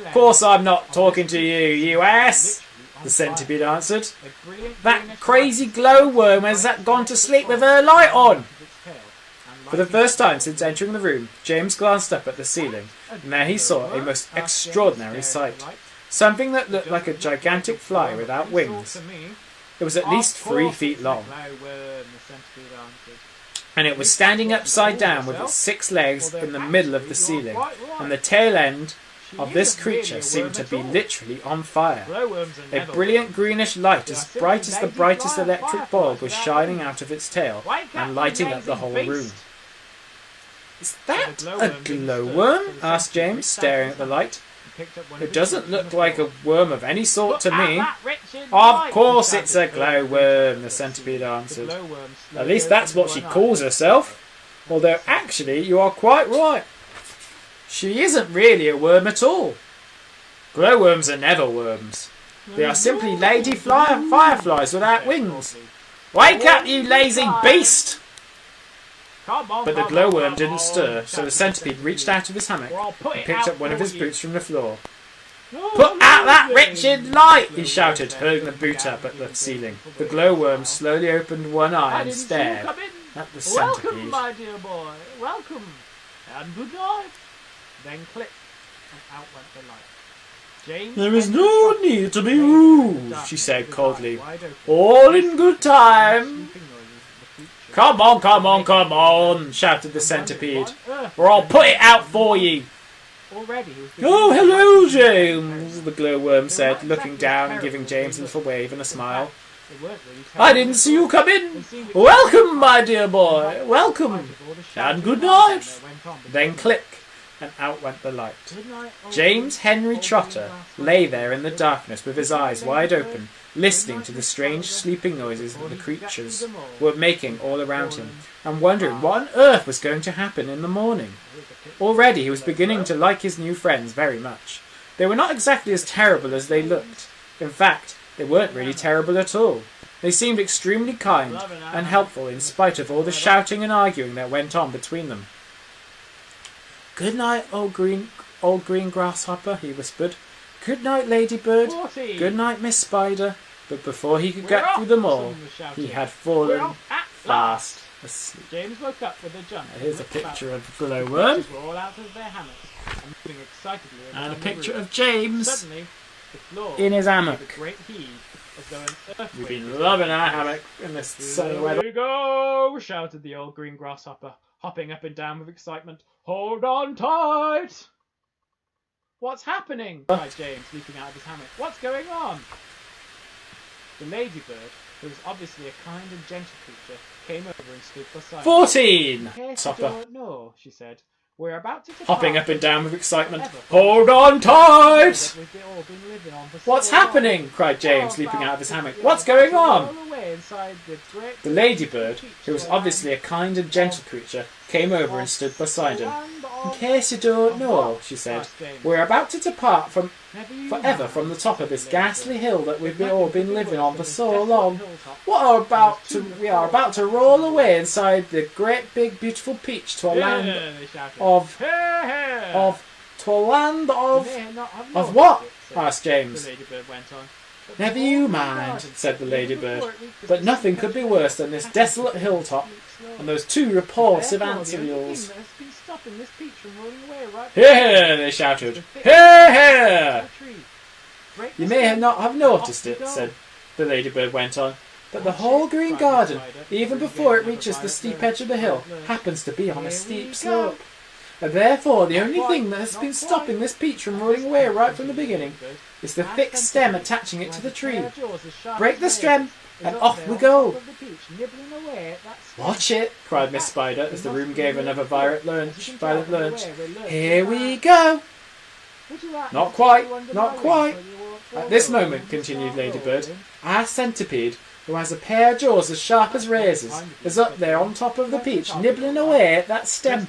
Of course I'm not talking to you, you ass, the centipede answered. That crazy glowworm has gone to sleep with her light on. For the first time since entering the room, James glanced up at the ceiling, and there he saw a most extraordinary sight. Something that looked like a gigantic fly without wings. It was at least 3 feet long, and it was standing upside down with its 6 legs in the middle of the ceiling, and the tail end of this creature seemed to be literally on fire. A brilliant greenish light as bright as the brightest electric bulb was shining out of its tail and lighting up the whole room. Is that a glowworm? Asked James, staring at the light. It doesn't look like a worm of any sort to me. Of course it's a glowworm, the centipede answered. At least that's what she calls herself. Although actually you are quite right. She isn't really a worm at all. Glowworms are never worms. They are simply lady fireflies without wings. Wake up, you lazy beast! But the glowworm didn't stir, so the centipede reached out of his hammock and picked up one of his boots from the floor. Put out that wretched light, he shouted, hurling the boot up at the ceiling. The glowworm slowly opened one eye and stared at the centipede. Welcome, my dear boy, welcome, and good night. Then click, and out went the light. James, there is no need to be rude, she said coldly. All in good time. Come on, come on, come on, shouted the centipede, or I'll put it out for you. Oh, hello, James, the glowworm said, looking down and giving James a little wave and a smile. I didn't see you come in. Welcome, my dear boy, welcome, and good night. Then click, and out went the light. James Henry Trotter lay there in the darkness with his eyes wide open, listening to the strange sleeping noises that the creatures were making all around him, and wondering what on earth was going to happen in the morning. Already he was beginning to like his new friends very much, They were not exactly as terrible as they looked. In fact, they weren't really terrible at all. They seemed extremely kind and helpful in spite of all the shouting and arguing that went on between them. "Good night, old green grasshopper," he whispered. "Good night, Ladybird. Good night, Miss Spider." But before he could get through them all, he had fallen fast asleep. James woke up with a jump. Here's a picture of the glowworm. Were all out of their hammocks and moving excitedly And a around picture the room. of James Suddenly, the floor in his gave hammock. a great heave, as though an earthquake We've been was loving our hammock in this sunny Here weather. we go! Shouted the old green grasshopper, hopping up and down with excitement. Hold on tight! What's happening? Cried James, leaping out of his hammock. What's going on? The ladybird, who was obviously a kind and gentle creature, came over and stood beside him. 14! In case Topper. you don't know, she said, we're about to Hopping depart up and down with excitement. forever. Hold on tight! That we've all been living on for What's so long. happening? Cried James, We're leaping about out of his to hammock. go What's going all on? the way inside the great The ladybird, beach who was land obviously a kind and gentle creature, came over and stood beside him. In case you don't know, she said, we're about to depart forever from the top of this ghastly hill that we've all been living on for so long. We are about to roll away inside the great big beautiful peach to a land of what? Asked James. The ladybird went on. Never you mind, said the ladybird, but nothing could be worse than this desolate hilltop and those two repulsive anteloles. Here, they shouted. Here! You may not have noticed it, said the ladybird went on, but the whole green garden, even before it reaches the steep edge of the hill, happens to be on a steep slope. And therefore, the only thing that has been stopping this peach from rolling away right from the beginning is the thick stem attaching it to the tree. Break the stem, and off we go. Watch it, cried Miss Spider as the room gave another violent lurch. Here we go. Not quite, not quite. At this moment, continued Ladybird, our centipede, who has a pair of jaws as sharp as razors, is up there on top of the peach, nibbling away at that stem.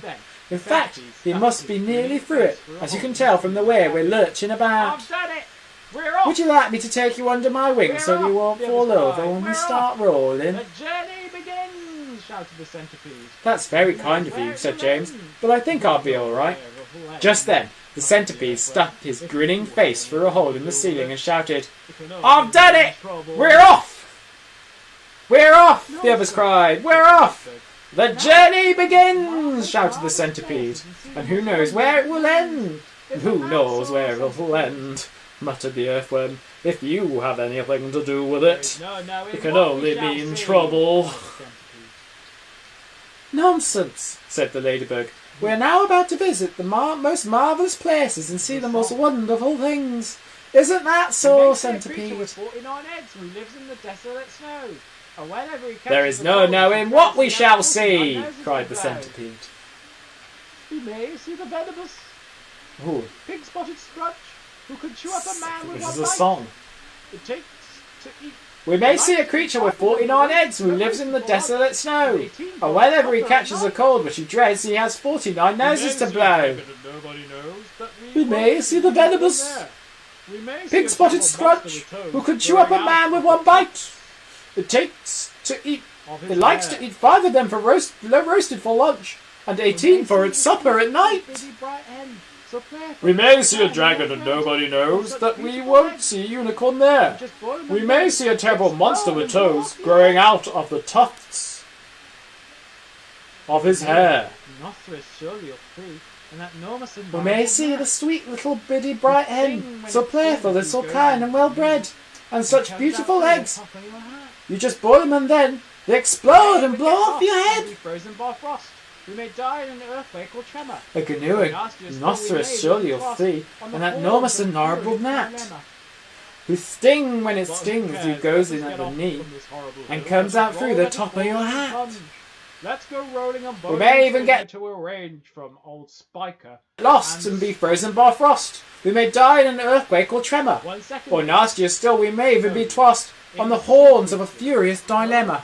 In fact, he must be nearly through it, as you can tell from the way we're lurching about. Would you like me to take you under my wing so you won't fall over when we start rolling? The journey begins, shouted the centipede. That's very kind of you, said James, but I think I'll be all right. Just then, the centipede stuck his grinning face through a hole in the ceiling and shouted, I've done it! We're off! We're off! The others cried. We're off! The journey begins! Shouted the centipede. And who knows where it will end? Who knows where it will end? Muttered the earthworm. If you have anything to do with it, it can only mean trouble. Nonsense, said the ladybug. We are now about to visit the most marvellous places and see the most wonderful things. Isn't that so, centipede? There is no knowing what we shall see, cried the centipede. We may see the venomous pig-spotted scrunch, who could chew up a man with one bite. This is a song. It takes to eat. We may see a creature with 49 heads who lives in the desolate snow. And whenever he catches a cold which he dreads, he has 49 noses to blow. We may see the venomous pig-spotted scrunch, who could chew up a man with one bite. It likes to eat 5 of them for roasted for lunch, and 18 for its supper at night. We may see a dragon and nobody knows that we won't see a unicorn there. We may see a terrible monster with toes growing out of the tufts of his hair. We may see the sweet little biddy bright hen, so playful and so kind and well bred, and such beautiful eggs. You just boil them and then they explode and blow off your head. We may die in an earthquake or tremor. A canoeing rhinoceros surely you'll see, and that enormous and horrible gnat, who sting when it stings, who goes in at the knee, and comes out through the top of your hat. Let's go rolling on boats. We may even get to a range from old Spiker. Lost and be frozen by frost. We may die in an earthquake or tremor. Or nastier still, we may even be tossed on the horns of a furious dilemma.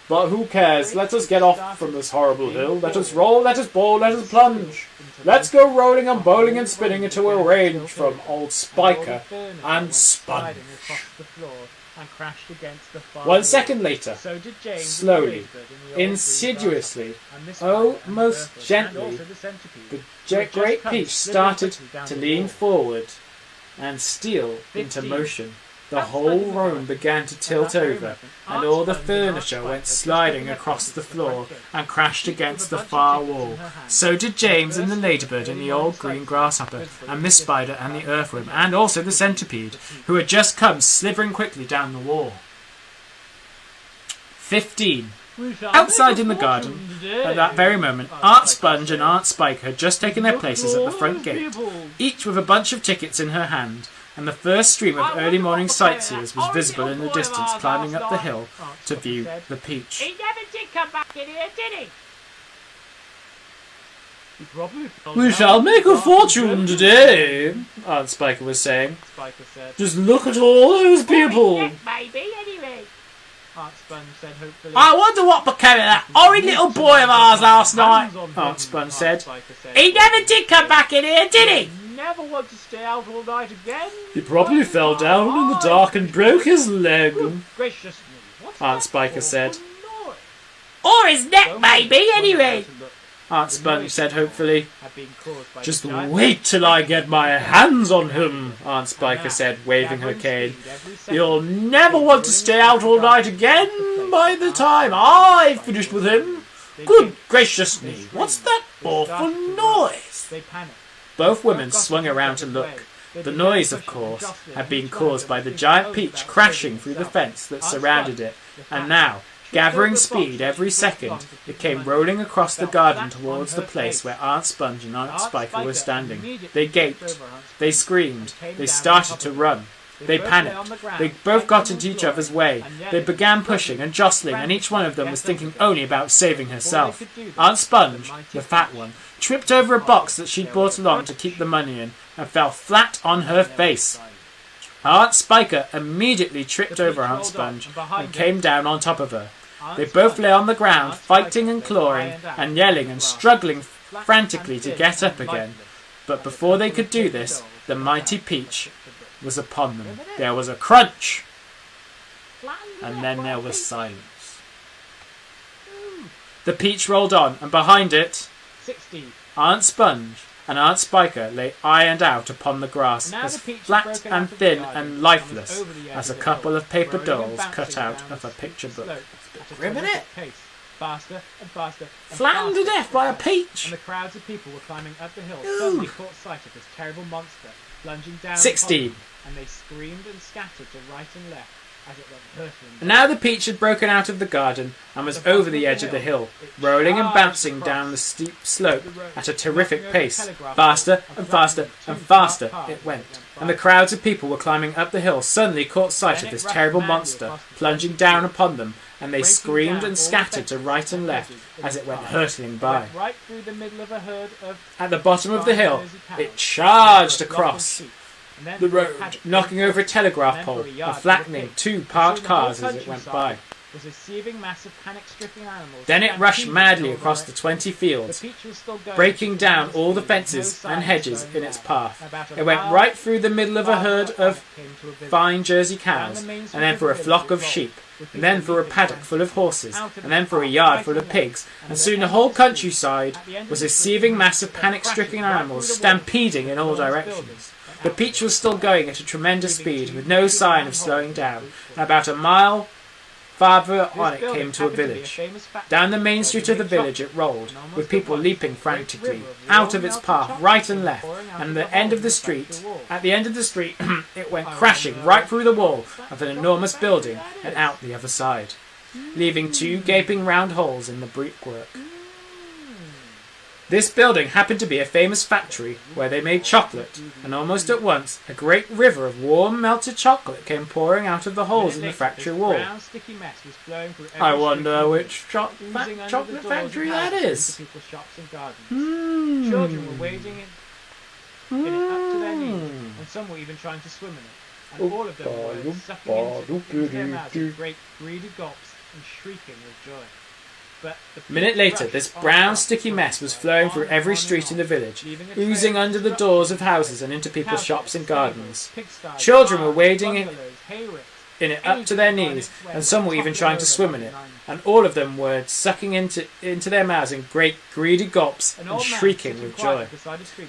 But who cares? Let us get off from this horrible hill. Let us roll, let us bowl, let us plunge. Let's go rolling and bowling and spinning until we're ranged from old Spiker and Sponge. 1 second later, slowly, insidiously, oh, most gently, the Great Peach started to lean forward and steal into motion. The whole room began to tilt over, and all the furniture went sliding across the floor and crashed against the far wall. So did James and the ladybird and the old green grasshopper, and Miss Spider and the earthworm, and also the centipede, who had just come slithering quickly down the wall. 15. Outside in the garden, at that very moment, Aunt Sponge and Aunt Spiker had just taken their places at the front gate, each with a bunch of tickets in her hand, and the first stream of early morning sightseers was visible in the distance climbing up the hill to view the Peach. He never did come back in here, did he? We shall make a fortune today, Aunt Spiker was saying. Spiker said. Just look at all those people. Maybe, anyway. Aunt Sponge said hopefully. I wonder what became of that horrid little boy of ours last night, Aunt Sponge said. He never did come back in here, did he? Never want to stay out all night again. He probably fell down in the dark and broke his leg, Gracious me, Aunt Spiker said. Or his neck, maybe, anyway, Aunt Sponge said hopefully. Just wait till I get my hands on him, Aunt Spiker said, waving her cane. You'll never want to stay out all night again by the time I've finished with him. Good gracious me, what's that awful noise? Both women swung around to look. The noise, of course, had been caused by the giant peach crashing through the fence that surrounded it, and now, gathering speed every second, it came rolling across the garden towards the place where Aunt Sponge and Aunt Spiker were standing. They gaped, they screamed, they started to run. They panicked. They both got into each other's way. They began pushing and jostling, and each one of them was thinking only about saving herself. Aunt Sponge, the fat one, tripped over a box that she'd brought along to keep the money in, and fell flat on her face. Aunt Spiker immediately tripped over Aunt Sponge and came down on top of her. They both lay on the ground, fighting and clawing, and yelling and struggling frantically to get up again. But before they could do this, the mighty Peach was upon them. There was a crunch, and then there was silence. The Peach rolled on, and behind it, Aunt Sponge and Aunt Spiker lay ironed out upon the grass, as flat and thin and lifeless as a couple of paper dolls cut out of a picture book. Grim, innit? Faster and faster. Flattened to death by a peach. And the crowds of people were climbing up the hill suddenly caught sight of this terrible monster plunging down. 16. And they screamed and scattered to right and left as it went hurtling. And now the peach had broken out of the garden and was over the edge of the hill, rolling and bouncing down the steep slope at a terrific pace. Faster and faster and faster it went. And the crowds of people were climbing up the hill suddenly caught sight of this terrible monster plunging down upon them, and they screamed and scattered to right and left as it went hurtling by. At the bottom of the hill, it charged across the road, knocking over a telegraph pole and flattening two parked cars as it went by. Then it rushed madly across the 20 fields, breaking down all the fences and hedges in its path. It went right through the middle of a herd of fine Jersey cows, and then through a flock of sheep, and then through a paddock full of horses, and then through a yard full of pigs, and soon the whole countryside was a seething mass of panic-stricken animals stampeding in all directions. The Peach was still going at a tremendous speed, with no sign of slowing down, and about a mile farther on it came to a village. Down the main street of the village it rolled, with people leaping frantically, out of its path, right and left, and at the end of the street, it went crashing right through the wall of an enormous building and out the other side, leaving two gaping round holes in the brickwork. This building happened to be a famous factory where they made chocolate, and almost at once a great river of warm melted chocolate came pouring out of the holes in the factory wall. I wonder which chocolate factory that is. Children were wading in it up to their knees, and some were even trying to swim in it. And all of them were sucking into their mouths with great greedy gulps and shrieking with joy. But a minute later, this brown, sticky mess was flowing through every street in the village, oozing under the doors of houses and into people's shops and gardens. Children were wading in it up to their knees, and some were even trying to swim in it, and all of them were sucking into their mouths in great greedy gulps and shrieking with joy.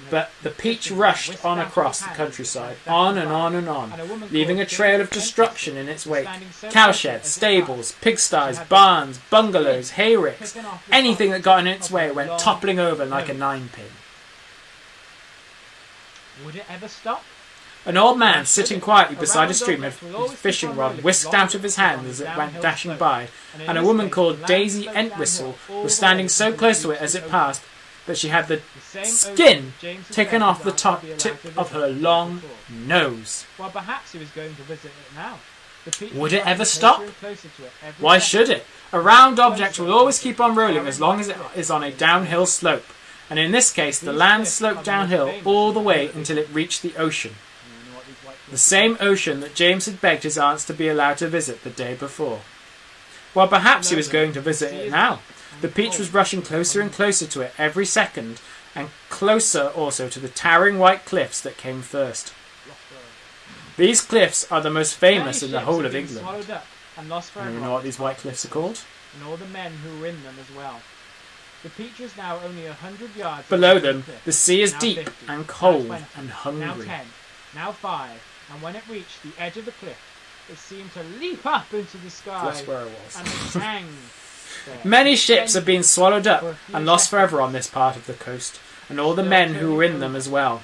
But the peach rushed on across the countryside, on and on and on, leaving a trail of destruction in its wake. Cowsheds, stables, pigsties, barns, bungalows, hayricks, anything that got in its way went toppling over like a ninepin. Would it ever stop? An old man sitting quietly beside a stream had his fishing rod whisked out of his hand as it went dashing by, and a woman called Daisy Entwhistle was standing so close to it as it passed that she had the skin taken off the top tip of her long nose. Well, perhaps he was going to visit it now. Would it ever stop? Why should it? A round object will always keep on rolling as long as it is on a downhill slope, and in this case the land sloped downhill all the way until it reached the ocean. The same ocean that James had begged his aunts to be allowed to visit the day before. Well, perhaps he was going to visit it now. The peach was rushing closer and closer to it every second, and closer also to the towering white cliffs that came first. These cliffs are the most famous in the whole of England. And you know what these white cliffs are called? And all the men who were in them as well. The peach was now only 100 yards below them. The sea is deep and cold and hungry. Now 10, now 5. And when it reached the edge of the cliff, it seemed to leap up into the sky. That's where it was. And hang there. Many ships have been swallowed up and lost forever on this part of the coast, and all the men who were in them as well.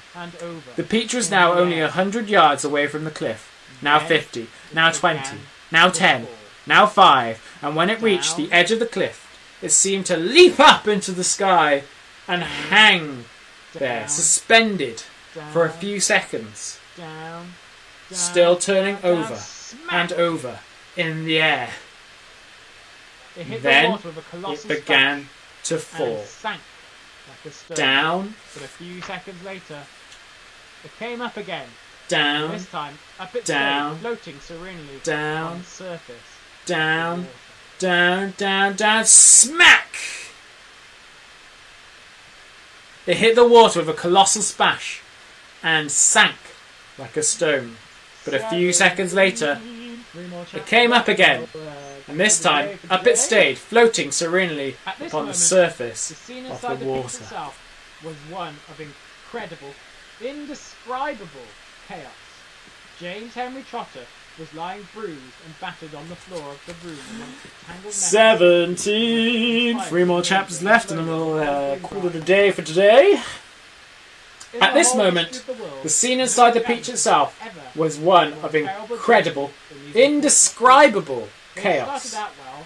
The peach was now only 100 yards away from the cliff. Now 50, now 20, now 10, now 5, and when it reached the edge of the cliff, it seemed to leap up into the sky and hang there, suspended for a few seconds. Still turning over and over in the air. Then it began to fall. Down. But a few seconds later, it came up again. Down. This time, up its down. Floating serenely down. on the surface. Down. Down, down, down. Smack! It hit the water with a colossal splash and sank like a stone. But a few seconds later, it came up again, and this time up it stayed, floating serenely upon the surface of the water. Was one of incredible, indescribable chaos. James Henry Trotter was lying bruised and battered on the floor of the room amongst the tangled 17! 3 more chapters left, and then we'll call it a day for today. At this moment, the scene inside the peach itself was one of incredible, indescribable chaos.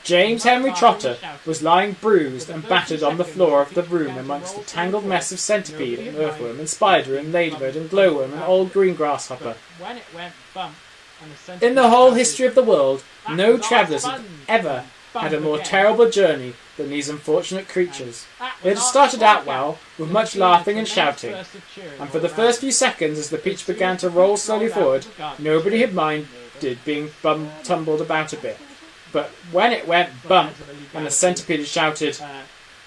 James Henry Trotter was lying bruised and battered on the floor of the room amongst the tangled mess of centipede and earthworm and spider and ladybird and glowworm and old green grasshopper. In the whole history of the world, no travellers had ever had a more terrible journey than these unfortunate creatures. It had started out well, with much laughing and shouting, and for the first few seconds as the peach began to roll slowly forward, nobody had minded being tumbled about a bit. But when it went bump, and the centipede shouted,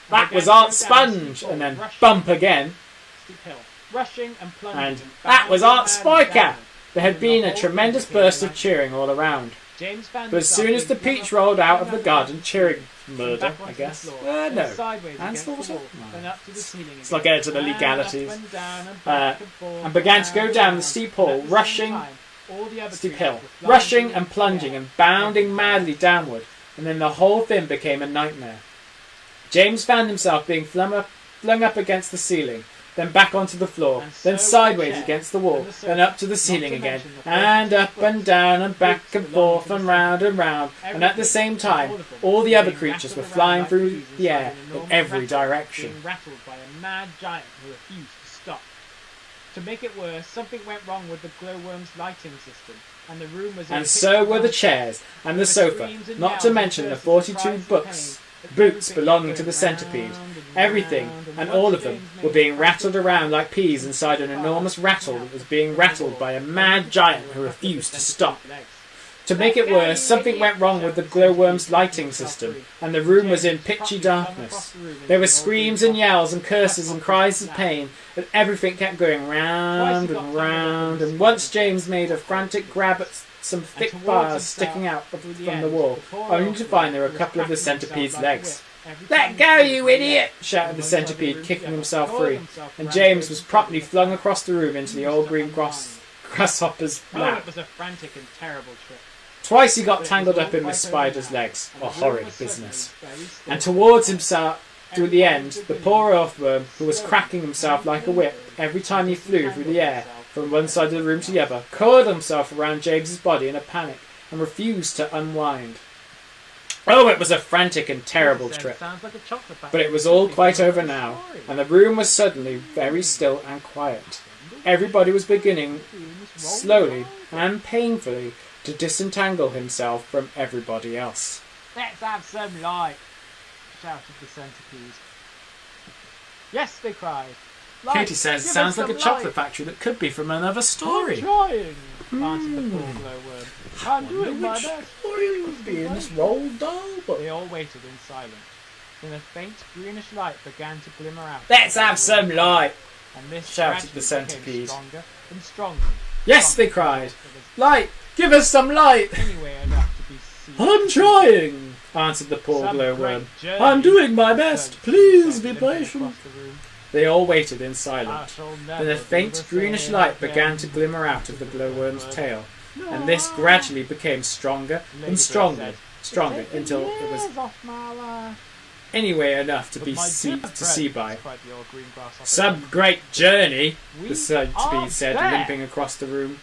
"That was Aunt Sponge!" and then bump again, and "That was Aunt Spiker!" there had been a tremendous burst of cheering all around. But as soon as the peach rolled out of the garden, cheering murder, I guess. No. Manslaughter? No. Let's not get into the legalities. And began to go down the steep hill, rushing and plunging and bounding madly downward, and then the whole thing became a nightmare. James found himself being flung up against the ceiling, then back onto the floor, then sideways against the wall, then up to the ceiling again, and up and down and back and forth and round, and at the same time all the other creatures were flying through the air in every direction. Rattled by a mad giant who refused to stop. To make it worse, something went wrong with the glowworm's lighting system, and the room was... And so were the chairs and the sofa, not to mention the 42 boots belonging to the centipede. Everything and all of them were being rattled around like peas inside an enormous rattle that was being rattled by a mad giant who refused to stop. To make it worse, something went wrong with the glowworm's lighting system, and the room was in pitchy darkness. There were screams and yells and curses and cries of pain, and everything kept going round and round, and once James made a frantic grab at some thick bars sticking out from the wall, only to find there were a couple of the centipede's legs. "Let go, you idiot!" shouted the centipede, kicking himself free, and James was promptly flung across the room into the old green grasshopper's lap. It was a frantic and terrible trip. Twice he got tangled up in Miss Spider's legs, a horrid business. And towards himself, to the end, the poor earthworm, who was cracking himself like a whip every time he flew through the air from one side of the room to the other, coiled himself around James's body in a panic and refused to unwind. Oh, it was a frantic and terrible trip. But it was all quite over now, and the room was suddenly very still and quiet. Everybody was beginning, slowly and painfully, to disentangle himself from everybody else. "Let's have some light," shouted the centipede. "Yes," they cried. "Light, Katie says it sounds like a chocolate factory that could be from another story. "I'm trying," answered the poor glowworm. "I'm doing my best." Story would be in this Roald Dahl book. They all waited in silence. Then a faint greenish light began to glimmer out. "Let's have some light," and this shouted the gradually centipede. became stronger and stronger. "Yes," they cried. "Light! Give us some light!" Anyway enough to be seen. "I'm trying," answered the poor glowworm. "I'm doing my best. Please be patient." They all waited in silence. Then a faint greenish light began to glimmer out of the glowworm's tail, and this gradually became stronger and stronger until it was anyway enough to be to see by. "Some great journey," the centipede said, limping across the room.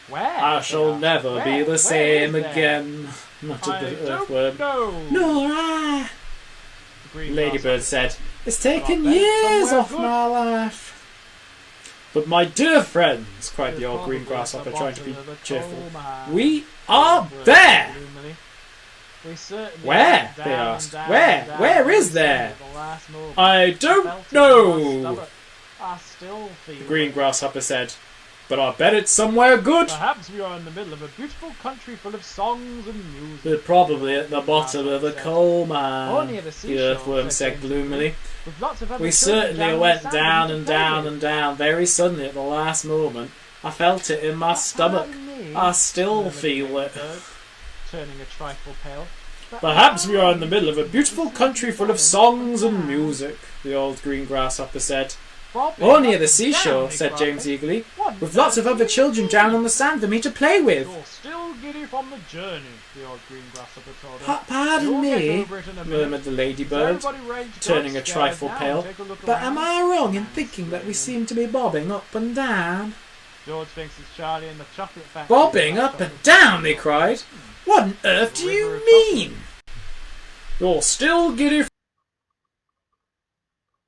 "Where?" "I shall never be the same again," muttered the earthworm. "Nor I," the ladybird said. "It's taken years off my life." "But my dear friends," cried the old green grasshopper, trying to be cheerful, "we are there!" "Where?" they asked. "Where? Where is there?" "I don't know," the green grasshopper said. "But I bet it's somewhere good." "Perhaps we are in the middle of a beautiful country full of songs and music." "We're probably at the bottom of a coal mine," the earthworm said gloomily. "We certainly went down and down and down very suddenly at the last moment. I felt it in my stomach. I still feel it." Turning a trifle pale. "Perhaps we are in the middle of a beautiful country full of songs and music," the old green grasshopper said. "Or near the seashore," said James eagerly, "with lots of other children down on the sand for me to play with." "You're still giddy from the journey," the old green grasshopper told him. "Pardon me," murmured the ladybird, turning a trifle pale, "but am I wrong in thinking that we seem to be bobbing up and down?" George thinks it's Charlie and the chocolate factory. "Bobbing up and down," they cried. "What on earth do you mean?" "You're still giddy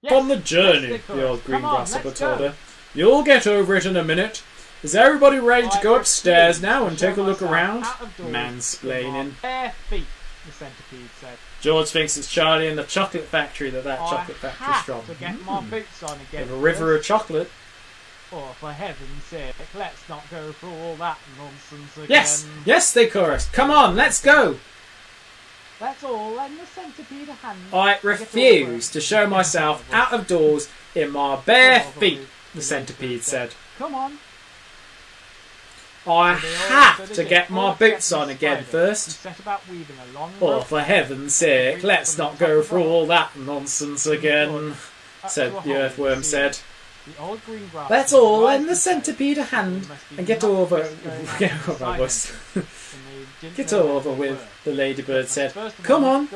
from the journey," the old green grasshopper told her. "You'll get over it in a minute. Is everybody ready to go upstairs now and take a look around?" Mansplaining. "Bare feet," the centipede said. "George thinks it's Charlie and the chocolate factory that chocolate factory's from. To get my boots on again. Have a river of chocolate." "Oh, for heaven's sake, let's not go through all that nonsense again." "Yes, yes," they chorused. "Come on, let's go." "That's all, and the centipede a hand." "I refuse to show myself out of doors in my bare feet," the centipede said. "Come on." "I have to get my boots on again first." "Oh, for heaven's sake, let's not go through all that nonsense again," said the earthworm said. "Let's all lend the centipede a hand and get over Get over with," the ladybird said. "Come on."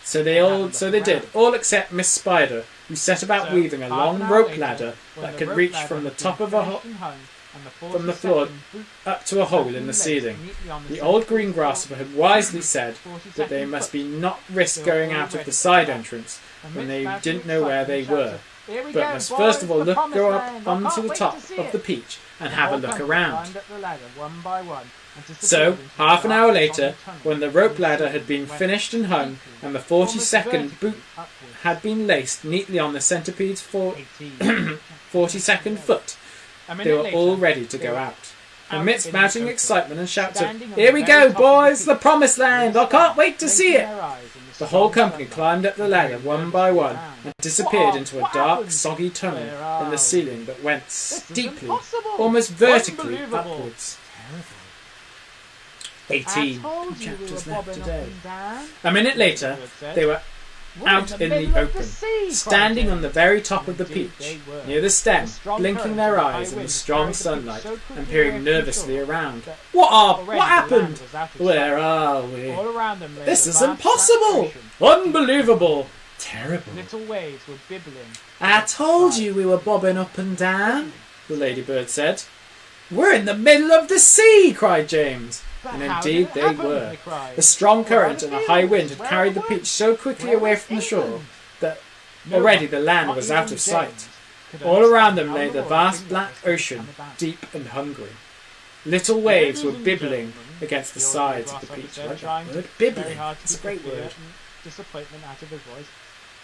So they did, all except Miss Spider, who set about weaving a long rope ladder that could reach from the top of from the floor up to a hole in the ceiling. The old green grasshopper had wisely said that they must not risk going out of the side entrance when they didn't know where they were, but must first of all go up onto the top of the peach and have a look around. So, half an hour later, when the rope ladder had been finished and hung, and the 42nd boot had been laced neatly on the centipede's 42nd foot, they were all ready to go out. amidst mounting excitement, and shouted, "Here we go, boys! The promised land! I can't wait to see it!" The whole company climbed up the ladder one by one and disappeared into a dark, soggy tunnel in the ceiling that went steeply, almost vertically upwards. 18 chapters left today. A minute later, they were out in the open, standing on the very top of the peach, near the stem, blinking their eyes in the strong sunlight and peering nervously around. What happened? Where are we? This is impossible! Unbelievable! Terrible. Little waves were bibbling. I told you we were bobbing up and down, the ladybird said. We're in the middle of the sea, cried James. And indeed they were. A strong current and a high wind had carried the peach so quickly away from the shore that already the land was out of sight. All around them lay the vast black ocean, deep and hungry. Little waves were bibbling against the sides of the peach. Like that word, bibbling. It's a great word. Disappointment out of his voice.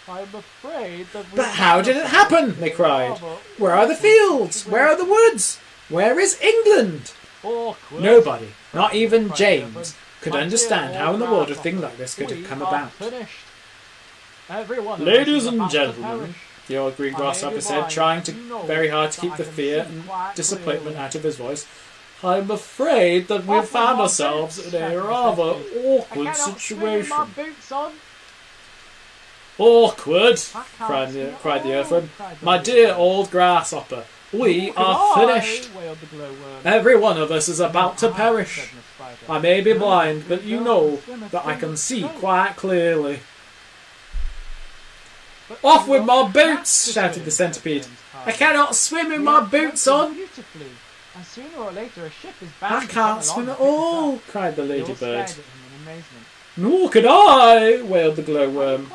I'm afraid that But how did it happen? They cried. Where are the fields? Where are the woods? Where is England? Nobody, not even James, could understand how in the world a thing like this could have come about. Ladies and gentlemen, the old green grasshopper said, trying very hard to keep the fear and disappointment out of his voice, I'm afraid that we've found ourselves in a rather awkward situation. Awkward, cried the earthworm. My dear old grasshopper, we are finished. Every one of us is about to perish. I may be blind, but you know that I can see quite clearly. Off with my boots, shouted the centipede. I cannot swim with my boots on. I can't swim at all, cried the ladybird. Nor can I, wailed the glowworm.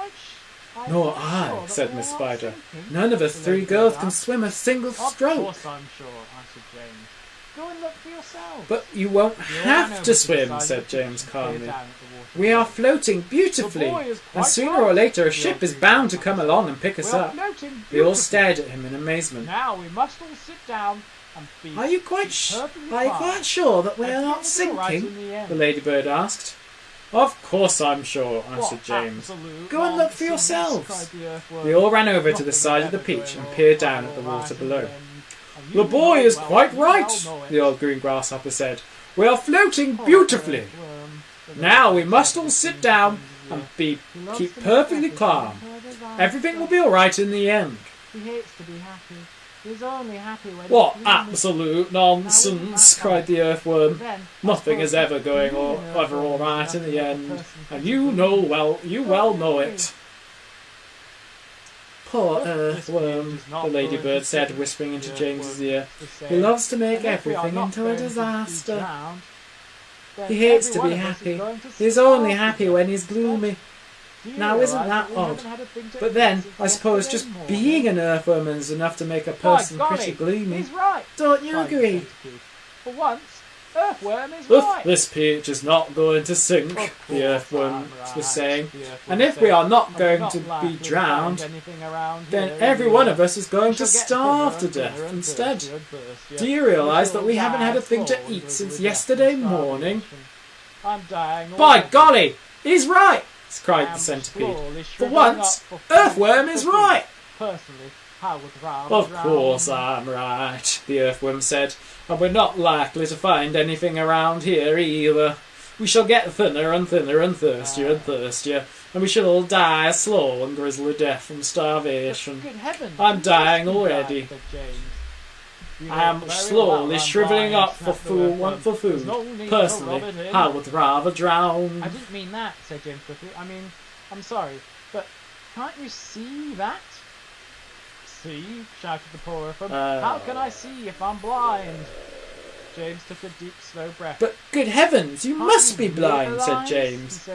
Nor I, said Miss Spider. None of us three girls can swim a single stroke. Of course I'm sure, answered James. Go and look for yourself. But you won't have to swim, said James calmly. We are floating beautifully, and sooner or later a ship is bound to come along and pick us up. They all stared at him in amazement. Now we must all sit down and be. Are you quite sure that we are not sinking? The ladybird asked. Of course I'm sure, answered James. Go and look for yourselves. They all ran over to the side of the peach and peered down at the water below. The boy is quite right, the old green grasshopper said. We are floating beautifully. Now we must all sit down and keep perfectly calm. Everything will be all right in the end. He hates to be happy. He's only happy when What absolute nonsense, cried the earthworm. Nothing is ever going ever all right in the end, and you well know it. Poor earthworm, the ladybird said, whispering into James's ear. He loves to make everything into a disaster. He hates to be happy. He's only happy when he's gloomy. Now isn't that odd? But then, I suppose just being an earthworm is enough to make a person pretty gloomy. Don't you agree? For once, earthworm is right. This peach is not going to sink, the earthworm was saying. And if we are not going to be drowned, then every one of us is going to starve to death instead. Do you realise that we haven't had a thing to eat since yesterday morning? By golly, he's right! Cried the centipede. For once, earthworm is right! Of course I'm right, the earthworm said, and we're not likely to find anything around here either. We shall get thinner and thinner and thirstier, and we shall all die a slow and grisly death from starvation. I'm dying already. I am slowly shrivelling up for food. Personally, I would rather drown. I didn't mean that, said James quickly. I mean, I'm sorry, but can't you see that? See? Shouted the poor earthworm. How can I see if I'm blind? James took a deep, slow breath. But good heavens, you must be blind, said James.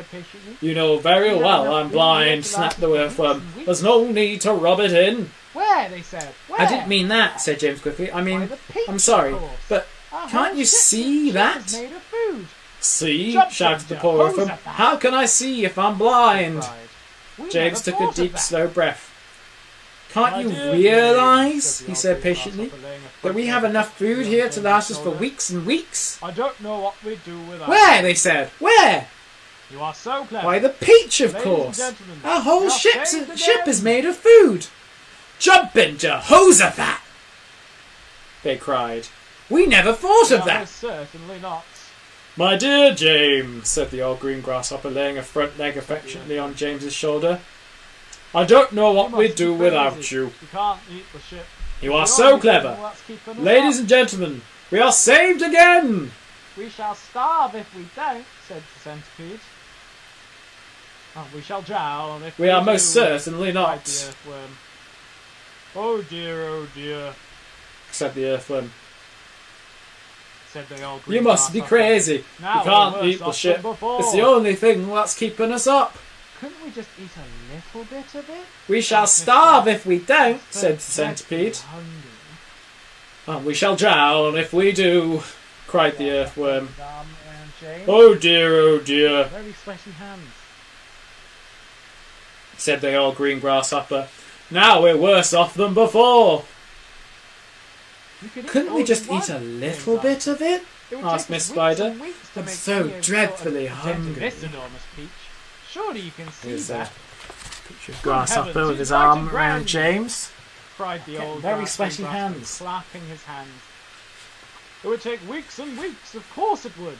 You know very well I'm blind, snapped the earthworm. There's no need to rub it in. Where? They said. Where? I didn't mean that, said James quickly. I mean, I'm sorry, but can't you see that? Made of food. See? Shouted the poor earthworm. How can I see if I'm blind? James took a deep, slow breath. Can't you realise, he said patiently, that we have enough food here to last us for weeks and weeks? I don't know what we'd do without. Where, they said, where? You are so clever. Why, the Peach, of course. Our whole ship is made of food. Jump in, Jehoshaphat! They cried. We never thought of that. Certainly not. My dear James, said the old green grasshopper, laying a front leg affectionately on James's shoulder. I don't know what we'd do without you. You can't eat the ship. You are so clever. Ladies and gentlemen, we are saved again. We shall starve if we don't, said the centipede. Oh, we shall drown if we are most certainly not. The earthworm. Oh dear, said the earthworm. Said the old you must be crazy. Now you can't eat the ship. It's the only thing that's keeping us up. Couldn't we just eat a little bit of it? We shall starve if we don't, said the centipede. And we shall drown if we do, cried the earthworm. Oh dear, Very sweaty hands, said the old green grasshopper. Now we're worse off than before. Couldn't we just eat a little bit of it? Asked Miss Spider. I'm so dreadfully hungry. This enormous peach. Surely you can see that. Grasshopper with his arm around James. Cried the old very sweaty hands, clapping his hands. It would take weeks and weeks, of course it would.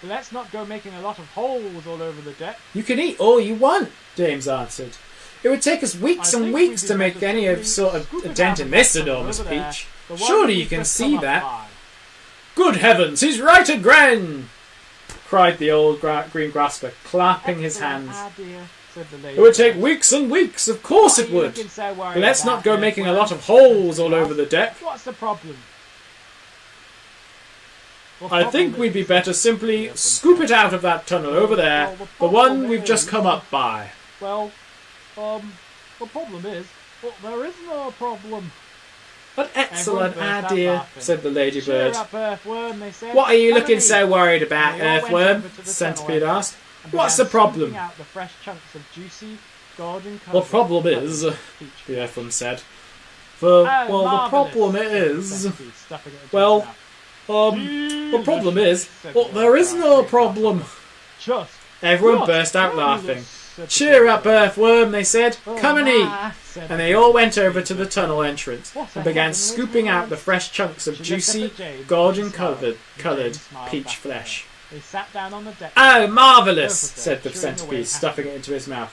But let's not go making a lot of holes all over the deck. You can eat all you want, James answered. It would take us weeks and weeks to make any sort of a dent in this enormous peach. Surely you can see that. Good heavens, he's right again! Cried the old green grasshopper, clapping his hands. It would take weeks and weeks, of course it would. But let's not go making a lot of holes all over the deck. What's the problem? I think we'd be better simply scoop it out of that tunnel over there, the one we've just come up by. Well, the problem is, there is no problem. An excellent idea, said the ladybird. Cheer up, earthworm, they said. What are you looking so worried about, earthworm? The centipede asked. What's the problem? The fresh chunks of juicy, golden the problem is, the earthworm said. The problem is, the problem is, there is no problem. Everyone burst out laughing. Cheer up, earthworm, they said. Come and eat. And they all went over to the tunnel entrance and began scooping out the fresh chunks of juicy, golden-coloured peach flesh. They sat down on the deck. Oh, marvellous, said the centipede, stuffing it into his mouth.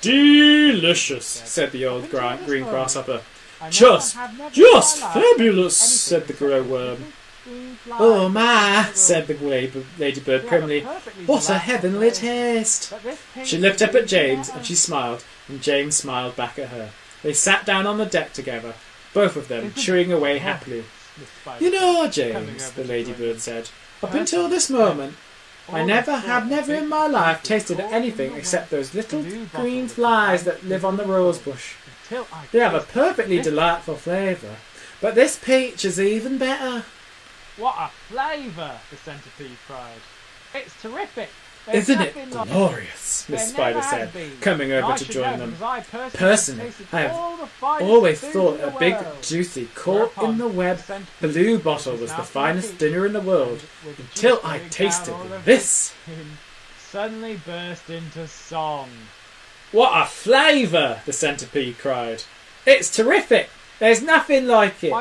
Delicious, said the old green grasshopper. Just fabulous, said the glowworm. Oh my, said the ladybird primly. What a heavenly taste. She looked up at James and she smiled, and James smiled back at her. They sat down on the deck together, both of them chewing away happily. You know, James, the ladybird said, up until this moment, I have never in my life tasted anything except those little green flies that live on the rose bush. They have a perfectly delightful flavour, but this peach is even better. What a flavour, the centipede cried. It's terrific. Isn't it glorious, Miss Spider said, coming over to join them. Personally, I have always thought a big, juicy, caught-in-the-web blue bottle was the finest dinner in the world, until I tasted this. Suddenly burst into song. What a flavour, the centipede cried. It's terrific. There's nothing like it.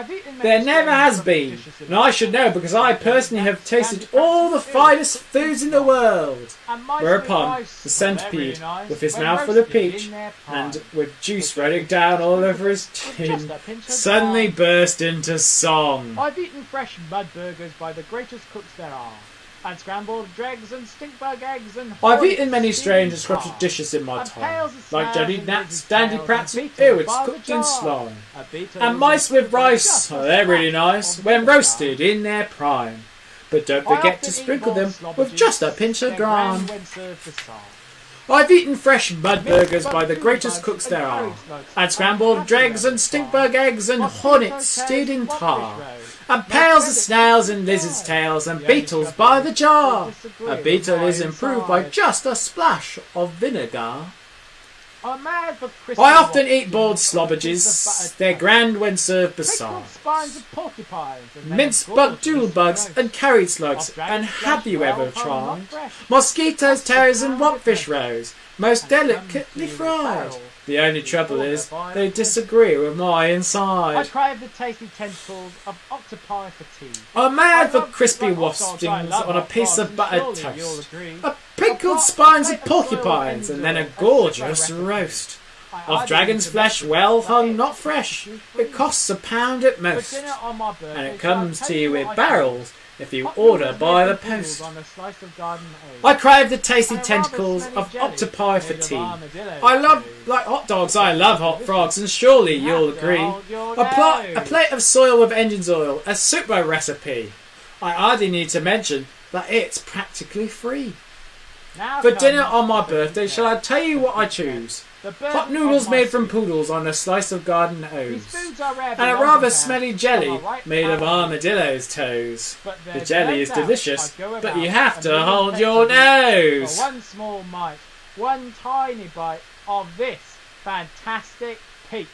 There never has been. And I should know because I personally have tasted all the finest foods in the world. Whereupon the centipede, with his mouth full of peach and with juice running down all over his chin, suddenly burst into song. I've eaten fresh mud burgers by the greatest cooks there are. And scrambled eggs and stinkbug eggs and I've eaten many strange and scrumptious dishes in my time, like Jenny Gnats, Dandy Prats, and earwigs cooked in slime, and mice with rice. Oh, they're really nice when roasted in their prime. But don't forget to sprinkle them with just a pinch of grime. I've eaten fresh mud burgers by the greatest cooks there are, and scrambled eggs and stinkbug eggs and hornets stewed in tar, and pails of snails and lizards' tails and beetles by the jar. A beetle is improved by just a splash of vinegar. are mad for crispy I often eat waffles, boiled pieces of slobbages. buttered They're toast, grand when served pickled beside. spines of porcupines, and then Minced gorgeous doodlebugs roast and carried slugs. of dragon's And have flesh, you well ever hung, not tried fresh, mosquitoes, of terriers, and pounded rockfish meat, roes? Most and it comes delicately to the fried. barrel. The only The trouble order is by they the- disagree with my I inside. crave the tasty tentacles of octopi for tea. I'm mad I for love crispy like hot dogs, wastings I love on a hot piece dogs, of and buttered surely you'll toast. agree. A pickled A spines plate of of soiled porcupines and then a onions, a gorgeous secret recipe. roast. I Of add dragon's into flesh, the well recipe, hung, but not it's fresh. gluten-free. It costs £1 at For most. dinner on my birthday, And it shall I comes tell to you what with I barrels if you Hot order noodles by made the from poodles post. on a slice of garden oat. I crave the tasty And a rather tentacles smelly of jelly octopi for made of tea. armadillo I love, toes. like hot dogs, I love hot frogs, and surely You you'll have to agree. hold your A nose. plate of soil with engine's oil, a super recipe. I hardly need to mention that it's practically free. Now For comes dinner on my the birthday, shall I tell you what I choose? The birth Hot noodles of my made from soup. poodles on a slice of garden These oats. foods are rare And a beyond rather compare. smelly Some jelly are right made of out. armadillo's toes. But The there's jelly no is doubt delicious, I'd go but about you have a to million hold plates your of meat nose. For one small mite, one tiny bite of this fantastic peach.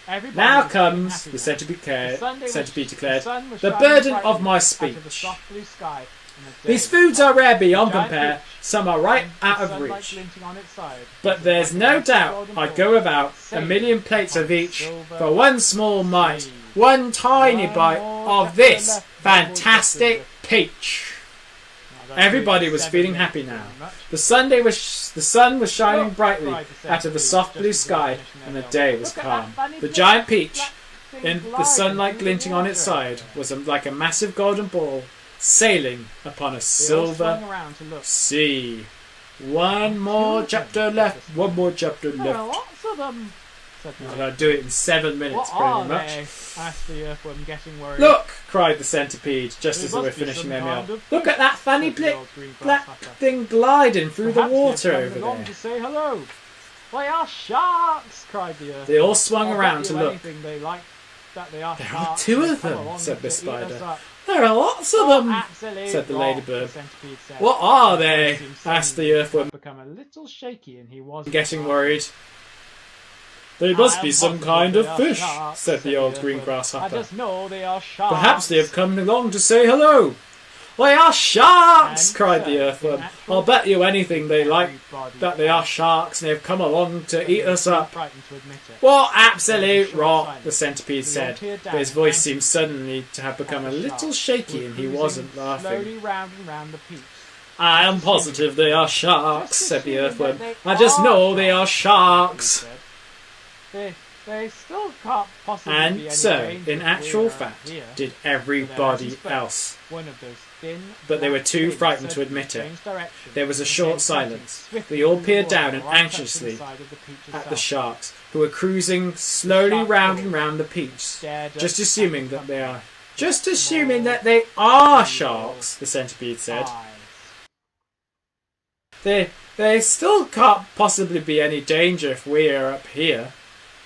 Everybody Now was feeling comes happy the now. centipede The Sunday centipede was- declared, the sun was the shining burden brightly of my out of the speech. soft blue sky, and the These day foods was are hot. rare beyond Giant compare, peach, some are right and the out of sunlight reach. glinting on its side. But there's Like no a doubt golden I'd ball, go about a sailing million plates of upon each silver for one small mite, sea. one tiny One bite more of chapter this left, one more fantastic chapter peach. Now, that's Everybody really was 7 feeling minutes happy too now. much. The sun was shining Look, brightly cried the out of the centipede, soft blue just as they sky, finished their and the meal. day was Look at that calm. funny The black- giant peach, black thing in the gliding sunlight through the glinting on its water. side, was like a massive golden ball sailing upon a They all silver swung around to look. sea. One more Two of chapter them, left. said the One more chapter There are left. lots of them, said the And I'll do it in 7 minutes, What are pretty much. they? Asked the earthworm, getting worried. Look! Cried the centipede, just There as they were must be finishing some their kind meal. of Look at that funny said the old green black grasshopper. thing gliding through the Perhaps they've water come over along there. to say hello. They are sharks, cried the earthworm. They all swung I'll around bet to you look. anything they like that they are There are sharks. 2 They of come them, along said to the eat us spider. up. There are lots of Oh, them, absolute said the rot, ladybird. the centipede said. What are His they? voice seemed Asked the suddenly earthworm, to become a little shaky, and he was getting worried. They must be some kind of fish, sharks, said the old green earthworm. I grasshopper. just know they are sharks. Perhaps they have come along to say hello. They are sharks, And cried so, the in earthworm. actual I'll bet you anything they like everybody that they are else sharks and they've come along to eat us up. frightened to admit it. What absolute Short rot, silence. the centipede We said, all peered but down his and voice counted seemed suddenly to have become a at the little sharks, shaky who and were he cruising wasn't laughing. Slowly round and round the peaks. I am positive they are sharks, Just said the assuming earthworm. that I just are know they are sharks, sharks. he said. They still can't possibly be And any so, danger in if actual we're fact, here. did But then as he everybody spoke, else. One of those thin, But they were black too things frightened to suddenly admit it. changed direction There was a and short came crashing silence. swiftly We all through the peered water down and right up to the anxiously side of the peach at the itself. sharks, who were cruising slowly shark round paused, and round the peach, stared up just at assuming the that they company. are. Just assuming More that they are evil sharks, the centipede said. eyes. There still can't possibly be any danger if we are up here.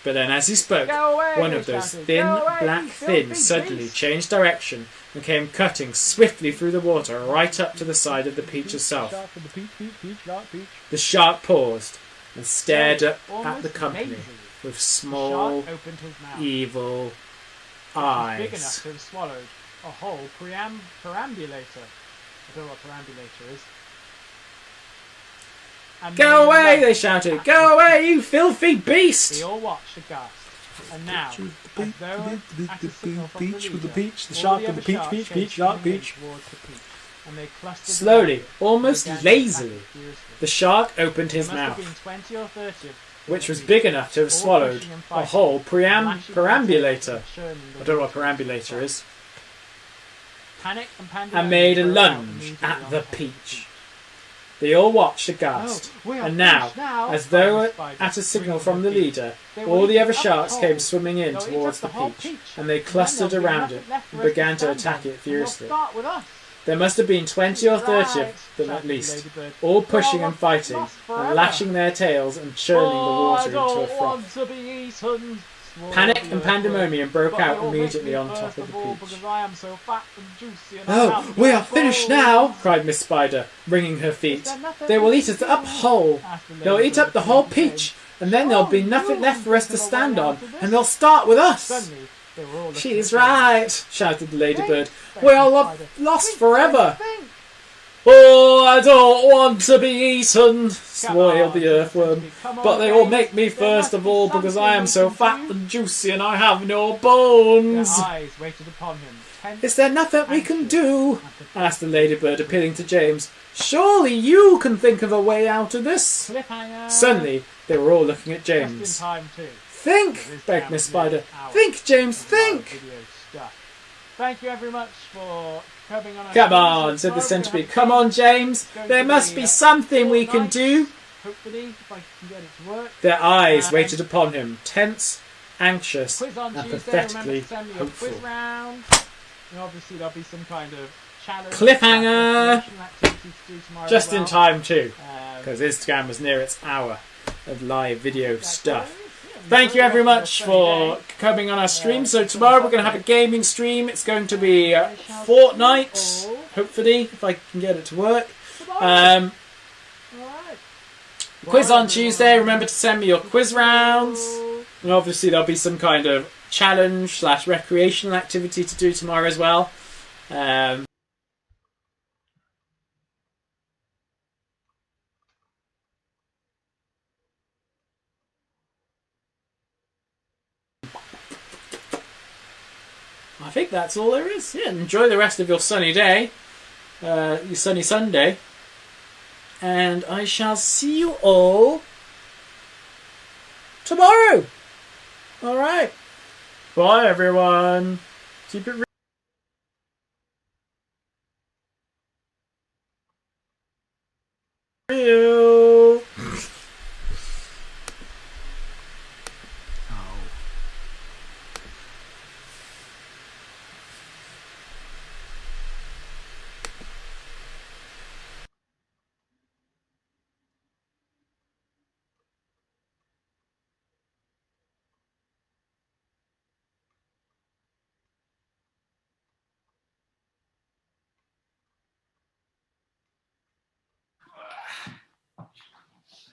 But then as he spoke, Go away, one they of those shouted. thin Go away, black you filthy fins suddenly beast. changed direction and came cutting swiftly through the water right up to the side of the peach itself. Shark for the peach, shark, peach. The shark paused and stared up at Almost the company lazily, with the small, shark opened his mouth. evil It was big enough eyes. to have swallowed a whole perambulator. I don't know what perambulator is. And Go they away, leapt they shouted. at Go the away, you filthy They beast! all watched aghast. And now, as though at a signal from the peach with the leader, peach, the all shark the with the other peach, sharks peach, came peach, shark, swimming in peach. towards the peach, and they clustered Slowly, around it almost and began to attack lazily, it furiously. the shark opened his There must have mouth, been 20 or 30 of which was them, big enough to have all swallowed pushing and a fighting, whole lashing their tails perambulator. and churning the I don't know what water. perambulator is. Panic and And pandemonium made a broke out lunge immediately at on the top of peach. They all watched aghast, Oh, we are and now, finished now, as though cried the spider, at a signal springing from the to their feet. leader, They all were the eating other up the sharks whole. came swimming in They'll eat towards up the the whole peach, peach, and they and then clustered there'll be around nothing it left for and us to began to stand attack on, it and they'll furiously. start with us. There must have been 20 or 30 of Right, them shouted at the least, ladybird. all pushing You're and fighting, lost and forever. lashing their tails and churning the Oh, water I into don't a froth. want to be eaten, Panic and pandemonium broke out immediately on top of the beach. Oh, we are finished now, cried Miss Spider, wringing her feet. They will eat us up whole. They'll eat up the whole peach, and then there'll be nothing left for us to stand on, and they'll start with us. She's right, shouted the ladybird. We are lost forever. Oh, I don't want to be eaten, wailed the earthworm. But they will make me first of all because I am so fat and juicy and I have no bones. Is there nothing we can do? Asked the ladybird, appealing to James. Surely you can think of a way out of this. Suddenly, they were all looking at James. Think, begged Miss Spider. Think, James, think. Thank you very much for coming on. Come on, said the centipede. Come on, James. There must be something we can do. Hopefully, if I can get it to work. Their eyes waited upon him, tense, anxious, and pathetically hopeful. And obviously, there'll be some kind of challenge. Cliffhanger! Just in time, too, because Instagram was near its hour of live video stuff. Thank you very much for coming on our stream. So tomorrow we're going to have a gaming stream. It's going to be Fortnite, hopefully, if I can get it to work. Quiz on Tuesday. Remember to send me your quiz rounds. And obviously there'll be some kind of challenge / recreational activity to do tomorrow as well. I think that's all there is. Yeah, enjoy the rest of your sunny day, your sunny Sunday, and I shall see you all tomorrow. All right. Bye, everyone. Keep it real.